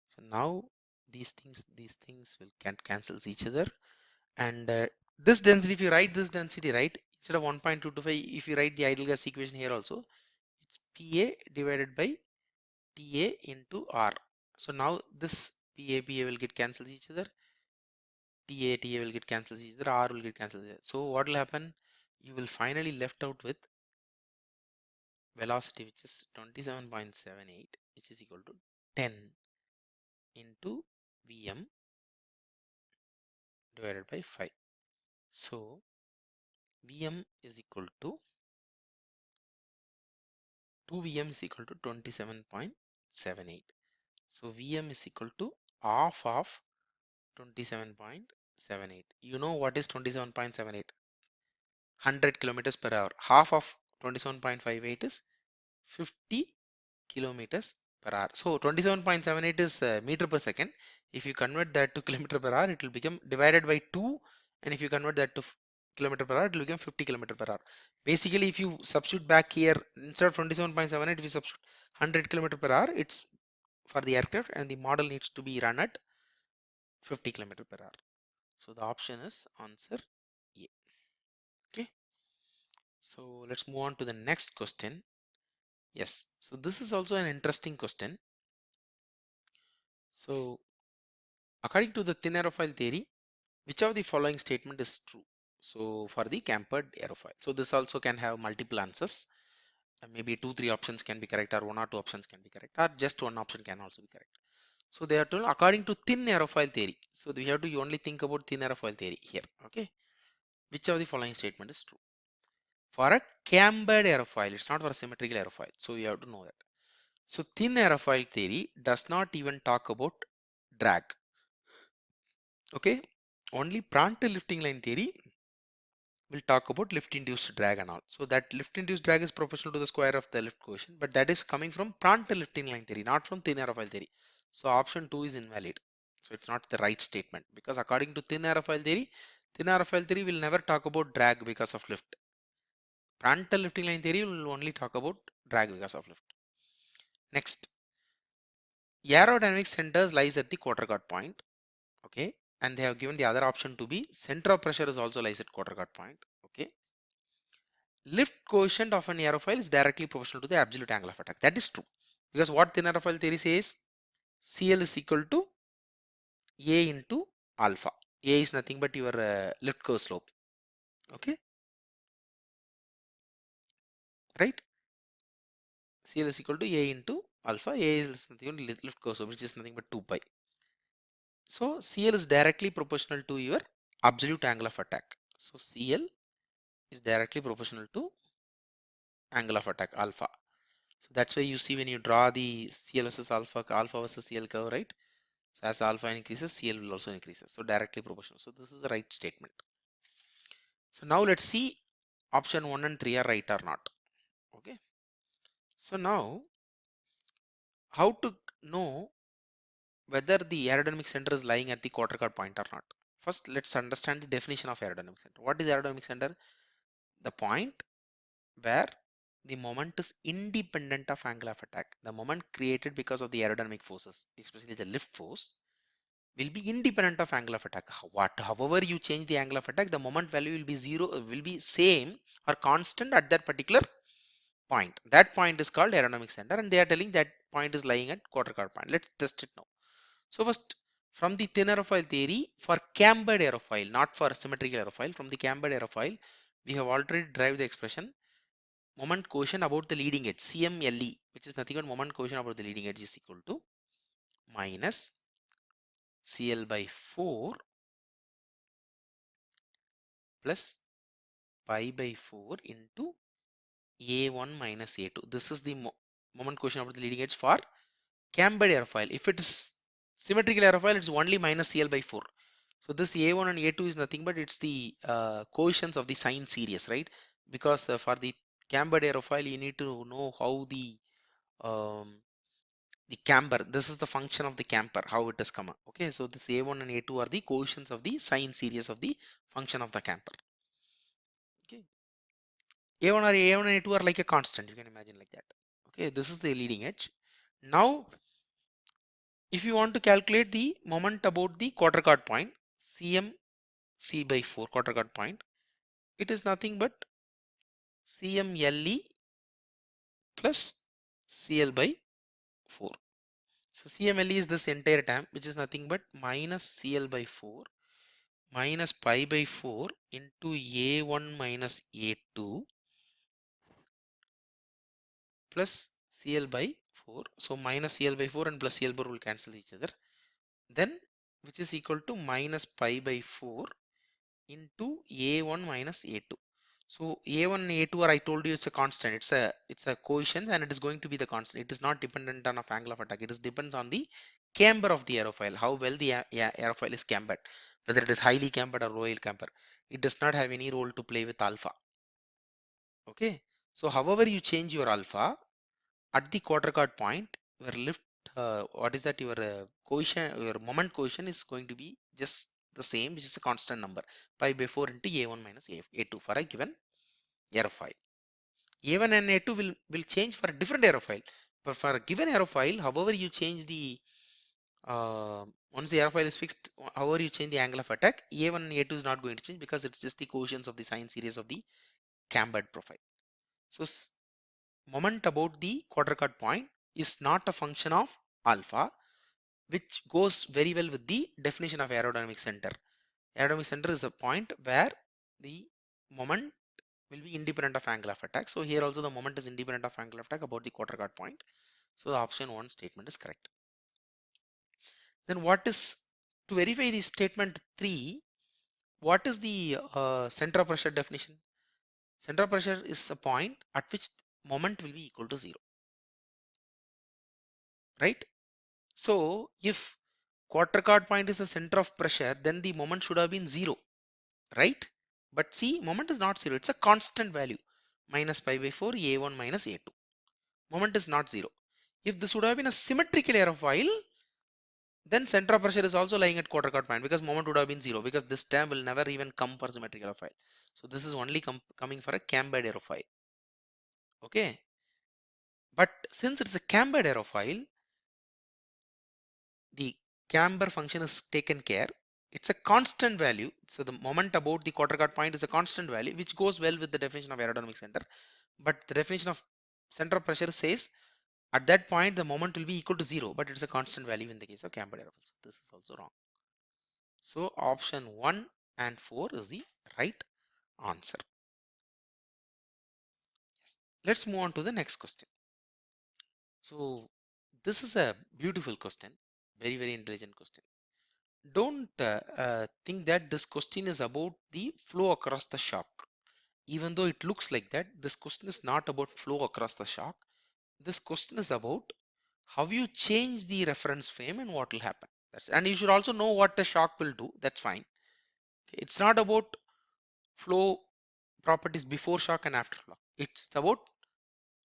So now these things will cancels each other, and this density, if you write this density right, instead of 1.225, if you write the ideal gas equation here also, it's PA divided by TA into R. So now this PA will get cancels each other, TA will get cancels each other, R will get cancels each other. So what will happen? You will finally left out with velocity, which is 27.78, which is equal to 10 into Vm divided by 5. So Vm is equal to 2Vm is equal to 27.78. So Vm is equal to half of 27.78. You know what is 27.78? 100 kilometers per hour. Half of 27.58 is 50 kilometers per hour. So 27.78 is meter per second. If you convert that to kilometer per hour, it will become divided by 2. And if you convert that to kilometer per hour, it will become 50 kilometer per hour. Basically, if you substitute back here, instead of 27.78, if you substitute 100 kilometer per hour, it's for the aircraft, and the model needs to be run at 50 kilometer per hour. So the option is answer A. Okay. So let's move on to the next question. Yes. So this is also an interesting question. So according to the thin aerofoil theory, which of the following statement is true? So for the cambered aerofoil. So this also can have multiple answers. Maybe 2-3 options can be correct, or 1 or 2 options can be correct, or just one option can also be correct. So they are told according to thin aerofoil theory. So we have to only think about thin aerofoil theory here. Okay. Which of the following statement is true? For a cambered aerofoil, it's not for a symmetrical aerofoil. So you have to know that. So thin aerofoil theory does not even talk about drag. Okay. Only Prandtl lifting line theory will talk about lift induced drag and all. So that lift induced drag is proportional to the square of the lift coefficient, but that is coming from Prandtl lifting line theory, not from thin aerofoil theory. So option 2 is invalid. So it's not the right statement, because according to thin aerofoil theory will never talk about drag because of lift. Prandtl lifting line theory will only talk about drag because of lift. Next, aerodynamic centers lies at the quarter guard point. Okay, and they have given the other option to be center of pressure is also lies at quarter guard point. Okay, lift coefficient of an aerofoil is directly proportional to the absolute angle of attack. That is true, because what thin aerofoil theory says, CL is equal to A into alpha. A is nothing but your lift curve slope. Okay, right? CL is equal to A into alpha. A is nothing but lift curve slope, which is nothing but 2 pi. So CL is directly proportional to your absolute angle of attack. So CL is directly proportional to angle of attack alpha. So that's why you see when you draw the CL versus alpha versus CL curve, right? So as alpha increases, CL will also increase. So directly proportional. So this is the right statement. So now let's see option 1 and 3 are right or not. Okay. So now how to know whether the aerodynamic center is lying at the quarter guard point or not? First, let's understand the definition of aerodynamic center. What is aerodynamic center? The point where the moment is independent of angle of attack. The moment created because of the aerodynamic forces, especially the lift force, will be independent of angle of attack. However you change the angle of attack, the moment value will be zero, will be same or constant at that particular point. That point is called aerodynamic center, and they are telling that point is lying at quarter guard point. Let's test it now. So first, from the thin aerofoil theory, for cambered aerofoil, not for symmetrical aerofoil, from the cambered aerofoil, we have already derived the expression moment quotient about the leading edge, CMLE, which is nothing but moment quotient about the leading edge, is equal to minus CL by 4 plus pi by 4 into A1 minus A2. This is the moment quotient about the leading edge for cambered aerofoil. If it is symmetrical aerofoil, it's only minus CL by 4. So this A1 and A2 is nothing but it's the coefficients of the sine series, right? Because for the cambered aerofoil, you need to know how the camber, this is the function of the camber, how it has come up. Okay, so this A1 and A2 are the coefficients of the sine series of the function of the camber. Okay, A1 and A2 are like a constant, you can imagine like that. Okay, this is the leading edge. Now if you want to calculate the moment about the quarter chord point, CM C by 4 quarter chord point, it is nothing but CMLE plus CL by 4. So CMLE is this entire term, which is nothing but minus CL by 4 minus pi by 4 into A1 minus A2 plus CL by 4. So minus CL by 4 and plus CL by 4 will cancel each other. Then which is equal to minus pi by 4 into A1 minus A2. So A1 and A2 are, I told you, it's a constant. It's a coefficient and it is going to be the constant. It is not dependent on a angle of attack. It is depends on the camber of the aerofoil, how well the aerofoil is cambered, whether it is highly cambered or low camber. It does not have any role to play with alpha. Okay. So however you change your alpha at the quarter chord point, your lift, what is that? Your coefficient, your moment coefficient is going to be just the same, which is a constant number, pi by 4 into A1 minus A2 for a given aerofoil. A1 and A2 will change for a different aerofoil. But for a given aerofoil, however you change the once the aerofoil is fixed, however you change the angle of attack, A1 and A2 is not going to change because it's just the coefficients of the sine series of the cambered profile. So moment about the quarter chord point is not a function of alpha, which goes very well with the definition of aerodynamic center. Aerodynamic center is a point where the moment will be independent of angle of attack. So here also the moment is independent of angle of attack about the quarter chord point. So the option 1 statement is correct. Then what is, to verify the statement 3, what is the center of pressure definition? Center of pressure is a point at which moment will be equal to 0, right? So if quarter chord point is the center of pressure, then the moment should have been 0, right? But see, moment is not 0, it's a constant value, minus pi by 4 A1 minus A2. Moment is not 0. If this would have been a symmetrical aerofoil, then center of pressure is also lying at quarter chord point because moment would have been 0, because this term will never even come for symmetrical aerofoil. So this is only coming for a cambered aerofoil. Okay. But since it's a cambered aerofoil, the camber function is taken care. It's a constant value. So the moment about the quarter chord point is a constant value, which goes well with the definition of aerodynamic center. But the definition of center of pressure says at that point the moment will be equal to 0, but it's a constant value in the case of cambered aerofoil. So this is also wrong. So option 1 and 4 is the right answer. Let's move on to the next question. So this is a beautiful question, very, very intelligent question. Don't think that this question is about the flow across the shock. Even though it looks like that, this question is not about flow across the shock. This question is about how you change the reference frame and what will happen. And you should also know what the shock will do. That's fine. Okay. It's not about flow properties before shock and after shock. It's about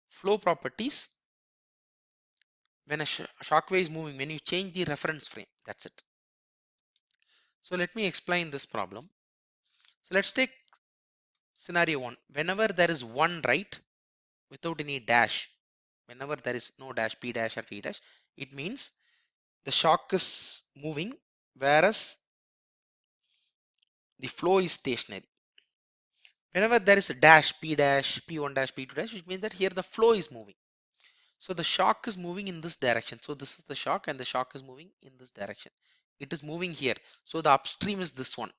flow properties when a shock wave is moving, when you change the reference frame. That's it. So let me explain this problem. So let's take scenario 1. Whenever there is 1, right, without any dash, whenever there is no dash, P dash or P dash, it means the shock is moving, whereas the flow is stationary. Whenever there is a dash, P dash, P1 dash, P2 dash, which means that here the flow is moving. So the shock is moving in this direction. So this is the shock and the shock is moving in this direction. It is moving here. So the upstream is this one.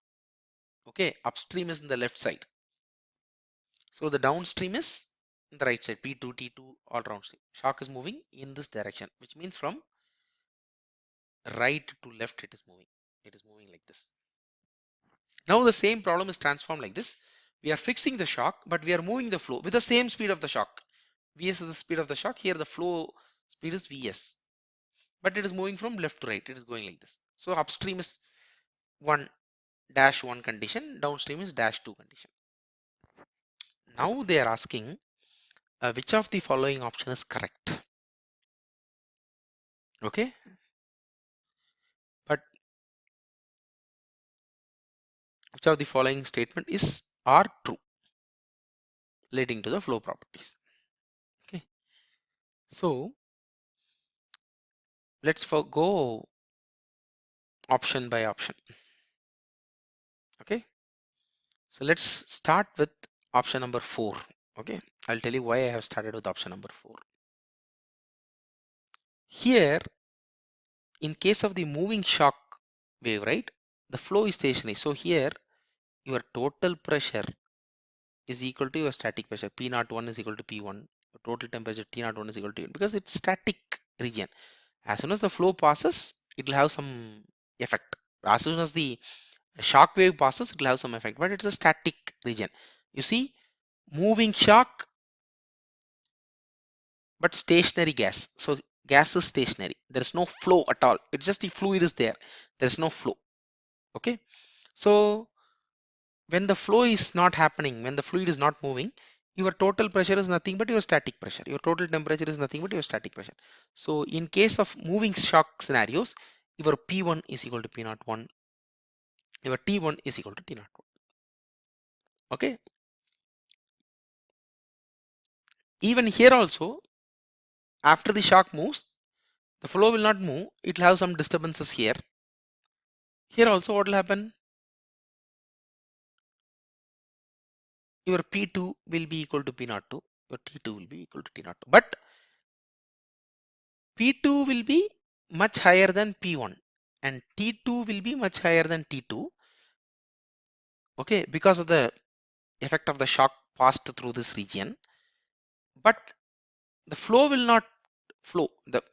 Okay, upstream is in the left side. So the downstream is the right side, P2, T2, all round stream. Shock is moving in this direction, which means from right to left it is moving. It is moving like this. Now the same problem is transformed like this. We are fixing the shock, but we are moving the flow with the same speed of the shock. Vs is the speed of the shock. Here the flow speed is Vs, but it is moving from left to right. It is going like this. So upstream is 1 dash 1 condition, downstream is dash 2 condition. Now they are asking which of the following option is correct. Okay, but which of the following statement is are true, leading to the flow properties. Okay, so let's go option by option. Okay, so let's start with option number 4. Okay, I'll tell you why I have started with option number 4. Here, in case of the moving shock wave, right, the flow is stationary. So here, your total pressure is equal to your static pressure. P01 is equal to P1. Your total temperature T01 is equal to T1 because it's static region. As soon as the flow passes, it will have some effect. As soon as the shock wave passes, it will have some effect, but it's a static region. You see, moving shock, but stationary gas. So gas is stationary. There is no flow at all. It's just the fluid is there. There is no flow. Okay. So when the flow is not happening, when the fluid is not moving, your total pressure is nothing but your static pressure. Your total temperature is nothing but your static pressure. So in case of moving shock scenarios, your P1 is equal to P01. Your T1 is equal to T01. Okay. Even here also, after the shock moves, the flow will not move. It will have some disturbances here. Here also what will happen? Your P2 will be equal to P02. Your T2 will be equal to T02. But P2 will be much higher than P1 and T2 will be much higher than T2. Okay, because of the effect of the shock passed through this region. But the flow will not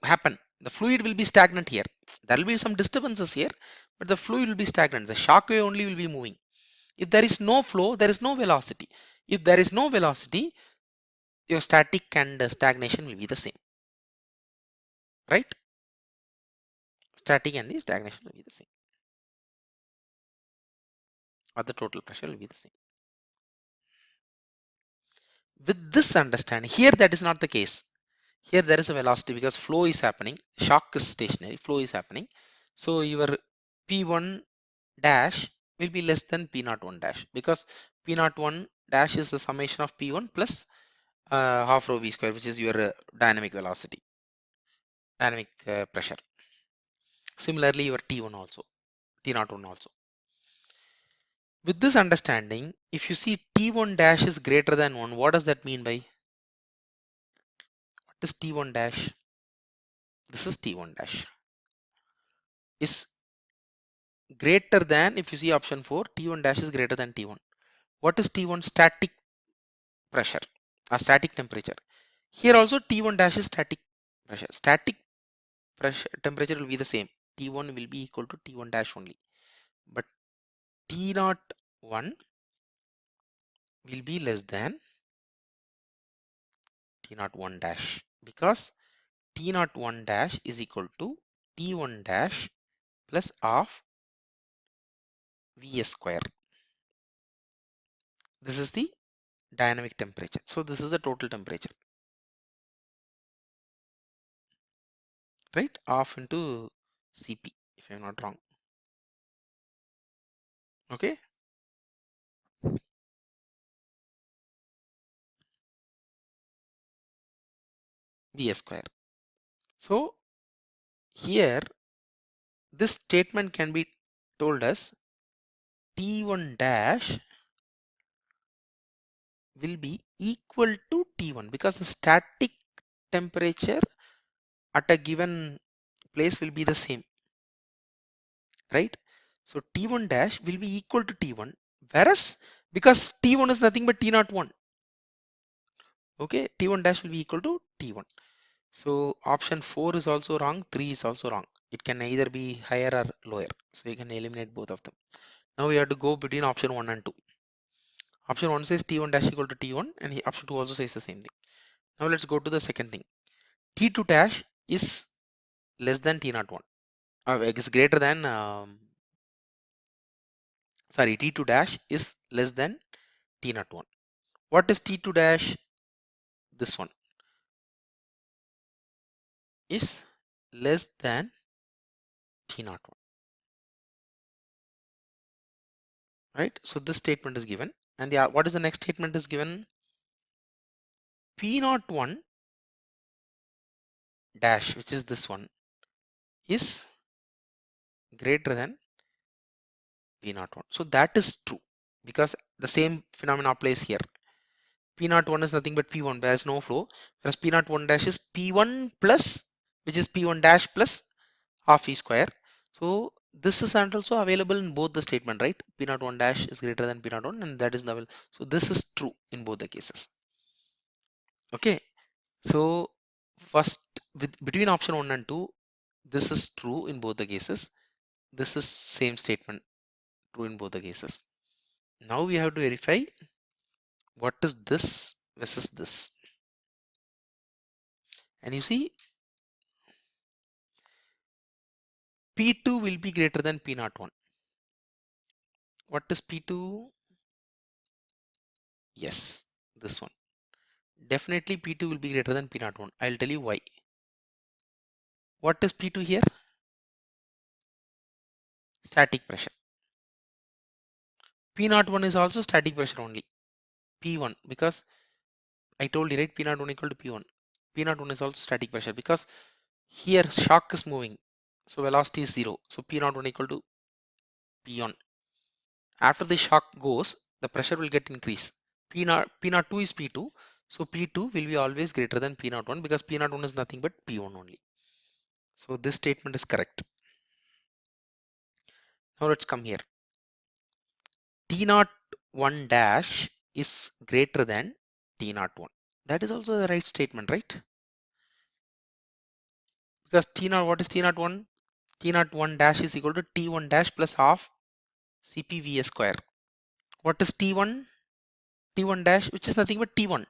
happen. The fluid will be stagnant here. There will be some disturbances here, but the fluid will be stagnant. The shock wave only will be moving. If there is no flow, there is no velocity. If there is no velocity, your static and stagnation will be the same, right? Static and the stagnation will be the same, or the total pressure will be the same. With this understanding, here that is not the case. Here there is a velocity because flow is happening, shock is stationary, flow is happening. So your P1 dash will be less than P01 dash because P01 dash is the summation of P1 plus half rho V square, which is your dynamic velocity, dynamic pressure. Similarly, your T1 also, T01 also. With this understanding, if you see T1 dash is greater than 1, what does that mean by? What is T1 dash? This is T1 dash. Is greater than, if you see option 4, T1 dash is greater than T1. What is T1? Static pressure or static temperature. Here also T1 dash is static pressure. Static pressure temperature will be the same. T1 will be equal to T1 dash only. But T01 will be less than T01 dash because T01 dash is equal to T1 dash plus half Vs square. This is the dynamic temperature. So this is the total temperature, right? Half into Cp, if I'm not wrong. Okay. Vs square. So here, this statement can be told as T1 dash will be equal to T1 because the static temperature at a given place will be the same, right? So T1 dash will be equal to T1, whereas because T1 is nothing but T01. Okay, T1 dash will be equal to T1. So option 4 is also wrong, 3 is also wrong. It can either be higher or lower. So you can eliminate both of them. Now we have to go between option 1 and 2. Option 1 says T1 dash equal to T1 and option 2 also says the same thing. Now let's go to the second thing. T2 dash is less than T01. Is greater than, sorry, T2 dash is less than T01. What is T2 dash? This one is less than T01, right? So this statement is given. And what is the next statement is given? P01 dash, which is this one, is greater than P01. So that is true because the same phenomenon applies here. P01 is nothing but P1, there is no flow, whereas P01 dash is P1 plus, which is P1 dash plus half E square. So this is also available in both the statement, right? P01 dash is greater than P01 and that is level. So this is true in both the cases. Okay. So first between option 1 and 2, this is true in both the cases. This is same statement true in both the cases. Now we have to verify what is this versus this. And you see P2 will be greater than P01. What is P2? Yes, this one. Definitely P2 will be greater than P01. I'll tell you why. What is P2 here? Static pressure. P01 is also static pressure only. P1 because I told you right, P01 equal to P1. P01 is also static pressure because here shock is moving. So velocity is 0. So P01 equal to P1. After the shock goes, the pressure will get increased. P02 is P2. So P2 will be always greater than P01 because P01 is nothing but P1 only. So this statement is correct. Now let's come here. T01 dash is greater than T01. That is also the right statement, right? Because T0, what is T01? T01 dash is equal to T1 dash plus half CPVA square. What is T1? T1 dash, which is nothing but T1.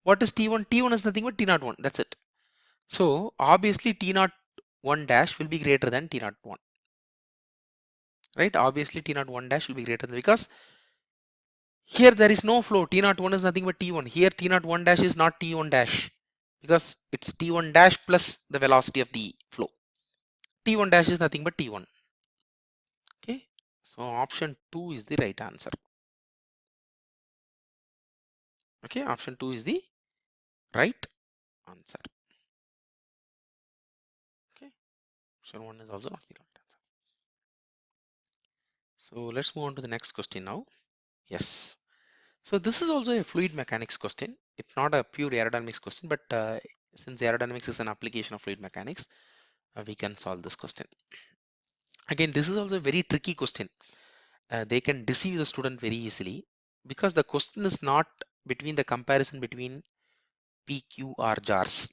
What is T1? T1 is nothing but T01. That's it. So obviously T01 dash will be greater than T01. Right? Obviously T01 dash will be greater than, because here there is no flow. T01 is nothing but T1. Here T01 dash is not T1 dash because it's T1 dash plus the velocity of the flow. T1 dash is nothing but T1. Okay. So option 2 is the right answer. Okay. Option 2 is the right answer. Okay. Option 1 is also not the right answer. So let's move on to the next question now. Yes. So this is also a fluid mechanics question. It's not a pure aerodynamics question, but since aerodynamics is an application of fluid mechanics, we can solve this question. Again, this is also a very tricky question. They can deceive the student very easily because the question is not between the comparison between PQ or jars.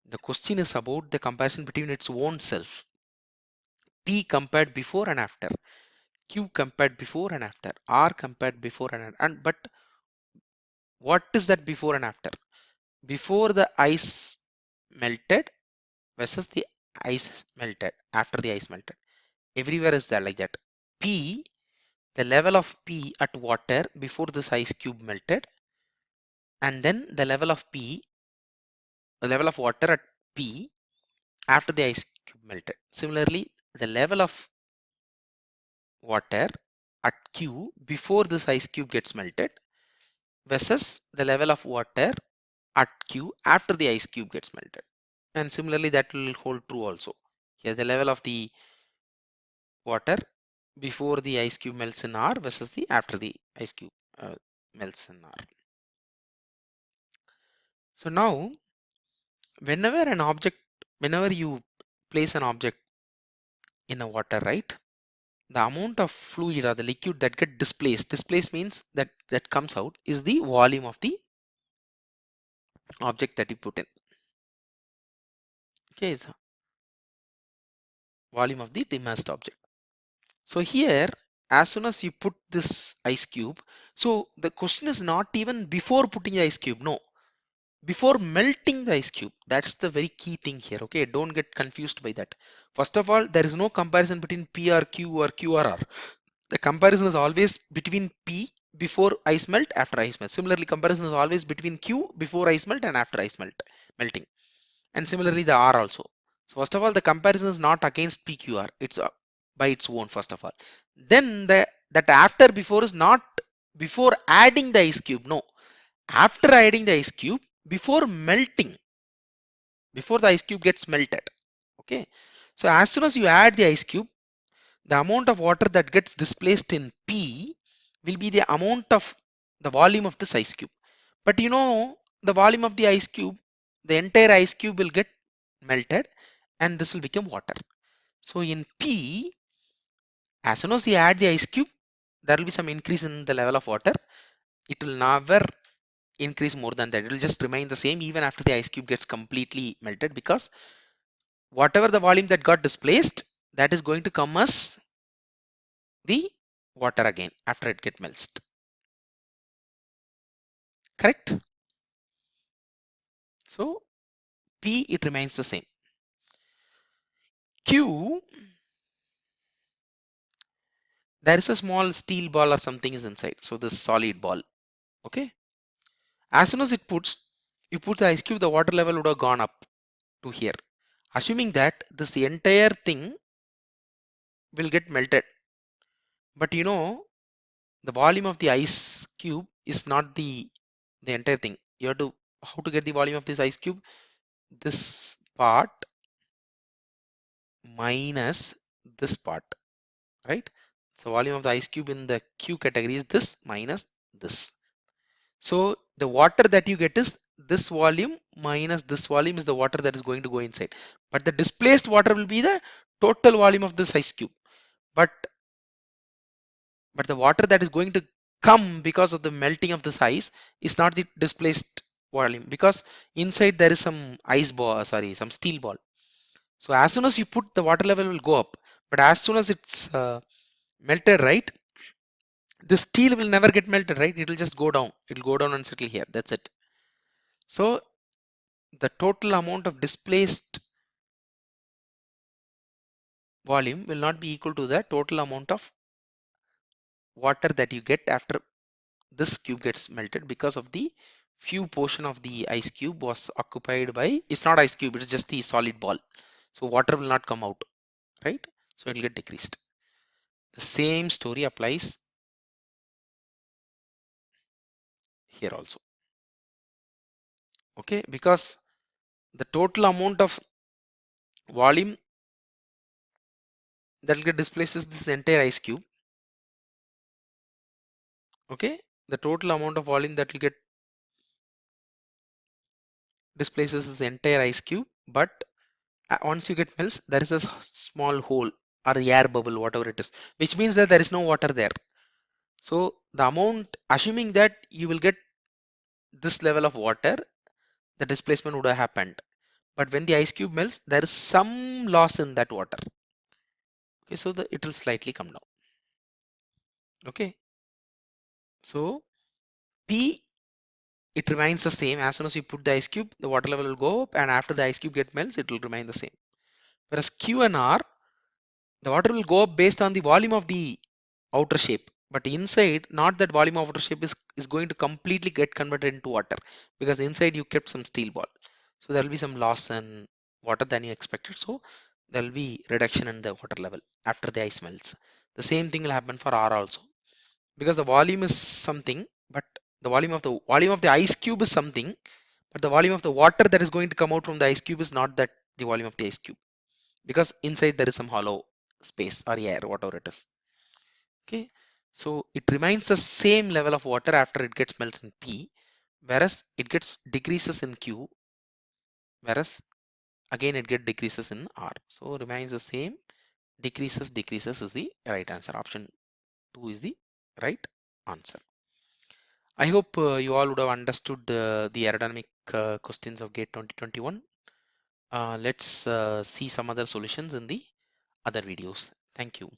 The question is about the comparison between its own self. P compared before and after, Q compared before and after, R compared before and after. But what is that before and after? Before the ice melted versus the ice melted after the ice melted. Everywhere is that like that. P, the level of P at water before this ice cube melted, and then the level of P, the level of water at P after the ice cube melted. Similarly, the level of water at Q before this ice cube gets melted versus the level of water at Q after the ice cube gets melted. And similarly, that will hold true also. Here, the level of the water before the ice cube melts in R versus the after the ice cube melts in R. So now, whenever you place an object in a water, right? the amount of fluid or the liquid that get displaced means that comes out, is the volume of the object that you put in. Okay, is the volume of the immersed object. So here, as soon as you put this ice cube, so the question is not even before putting the ice cube, no, before melting the ice cube. That's the very key thing here. Okay, don't get confused by that. First of all, there is no comparison between P or Q or Q or R. The comparison is always between P before ice melt, after ice melt. Similarly, comparison is always between Q before ice melt and after ice melting. And similarly the R also. So first of all, the comparison is not against PQR, it's by its own first of all. Then that after before is not before adding the ice cube, no, after adding the ice cube, before melting, before the ice cube gets melted. Okay, so as soon as you add the ice cube, the amount of water that gets displaced in P will be the amount of the volume of this ice cube. But you know, the volume of the ice cube, the entire ice cube will get melted and this will become water. So in P, as soon as you add the ice cube, there will be some increase in the level of water. It will never increase more than that. It will just remain the same even after the ice cube gets completely melted, because whatever the volume that got displaced, that is going to come as the water again after it gets melted. Correct? So P, it remains the same. Q, there is a small steel ball or something is inside. So this solid ball. Okay. As soon as you put the ice cube, the water level would have gone up to here. Assuming that this entire thing will get melted. But you know, the volume of the ice cube is not the entire thing. You have to, how to get the volume of this ice cube? This part minus this part, right? So volume of the ice cube in the Q category is this minus this. So the water that you get is this volume minus this volume is the water that is going to go inside. But the displaced water will be the total volume of this ice cube. But the water that is going to come because of the melting of this ice is not the displaced volume, because inside there is some ice ball, sorry, some steel ball. So as soon as you put, the water level will go up, but as soon as it's melted, right, the steel will never get melted, right? It will just go down. It will go down and settle here. That's it. So the total amount of displaced volume will not be equal to the total amount of water that you get after this cube gets melted, because of the few portion of the ice cube was occupied by, it's not ice cube, it's just the solid ball. So water will not come out, right? So it will get decreased. The same story applies here also. Okay, because the total amount of volume that will get displaced is this entire ice cube. Okay, the total amount of volume that will get displaces this entire ice cube, but once you get melts, there is a small hole or the air bubble, whatever it is, which means that there is no water there. So the amount, assuming that you will get this level of water, the displacement would have happened. But when the ice cube melts, there is some loss in that water. Okay, so it will slightly come down. Okay, so P, it remains the same. As soon as you put the ice cube, the water level will go up, and after the ice cube get melts, it will remain the same. Whereas Q and R, the water will go up based on the volume of the outer shape, but inside, not that volume of outer shape is going to completely get converted into water, because inside you kept some steel ball. So there will be some loss in water than you expected. So there will be reduction in the water level after the ice melts. The same thing will happen for R also, because the volume is something, but the volume of the ice cube is something, but the volume of the water that is going to come out from the ice cube is not that the volume of the ice cube, because inside there is some hollow space or air, whatever it is. Okay, so it remains the same level of water after it gets melted in P, whereas it gets decreases in Q, whereas again it get decreases in R. So remains the same decreases is the right answer. Option 2 is the right answer. I hope you all would have understood the aerodynamic questions of GATE 2021. Let's see some other solutions in the other videos. Thank you.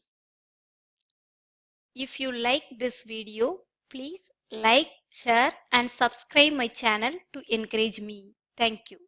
If you like this video, please like, share and subscribe my channel to encourage me. Thank you.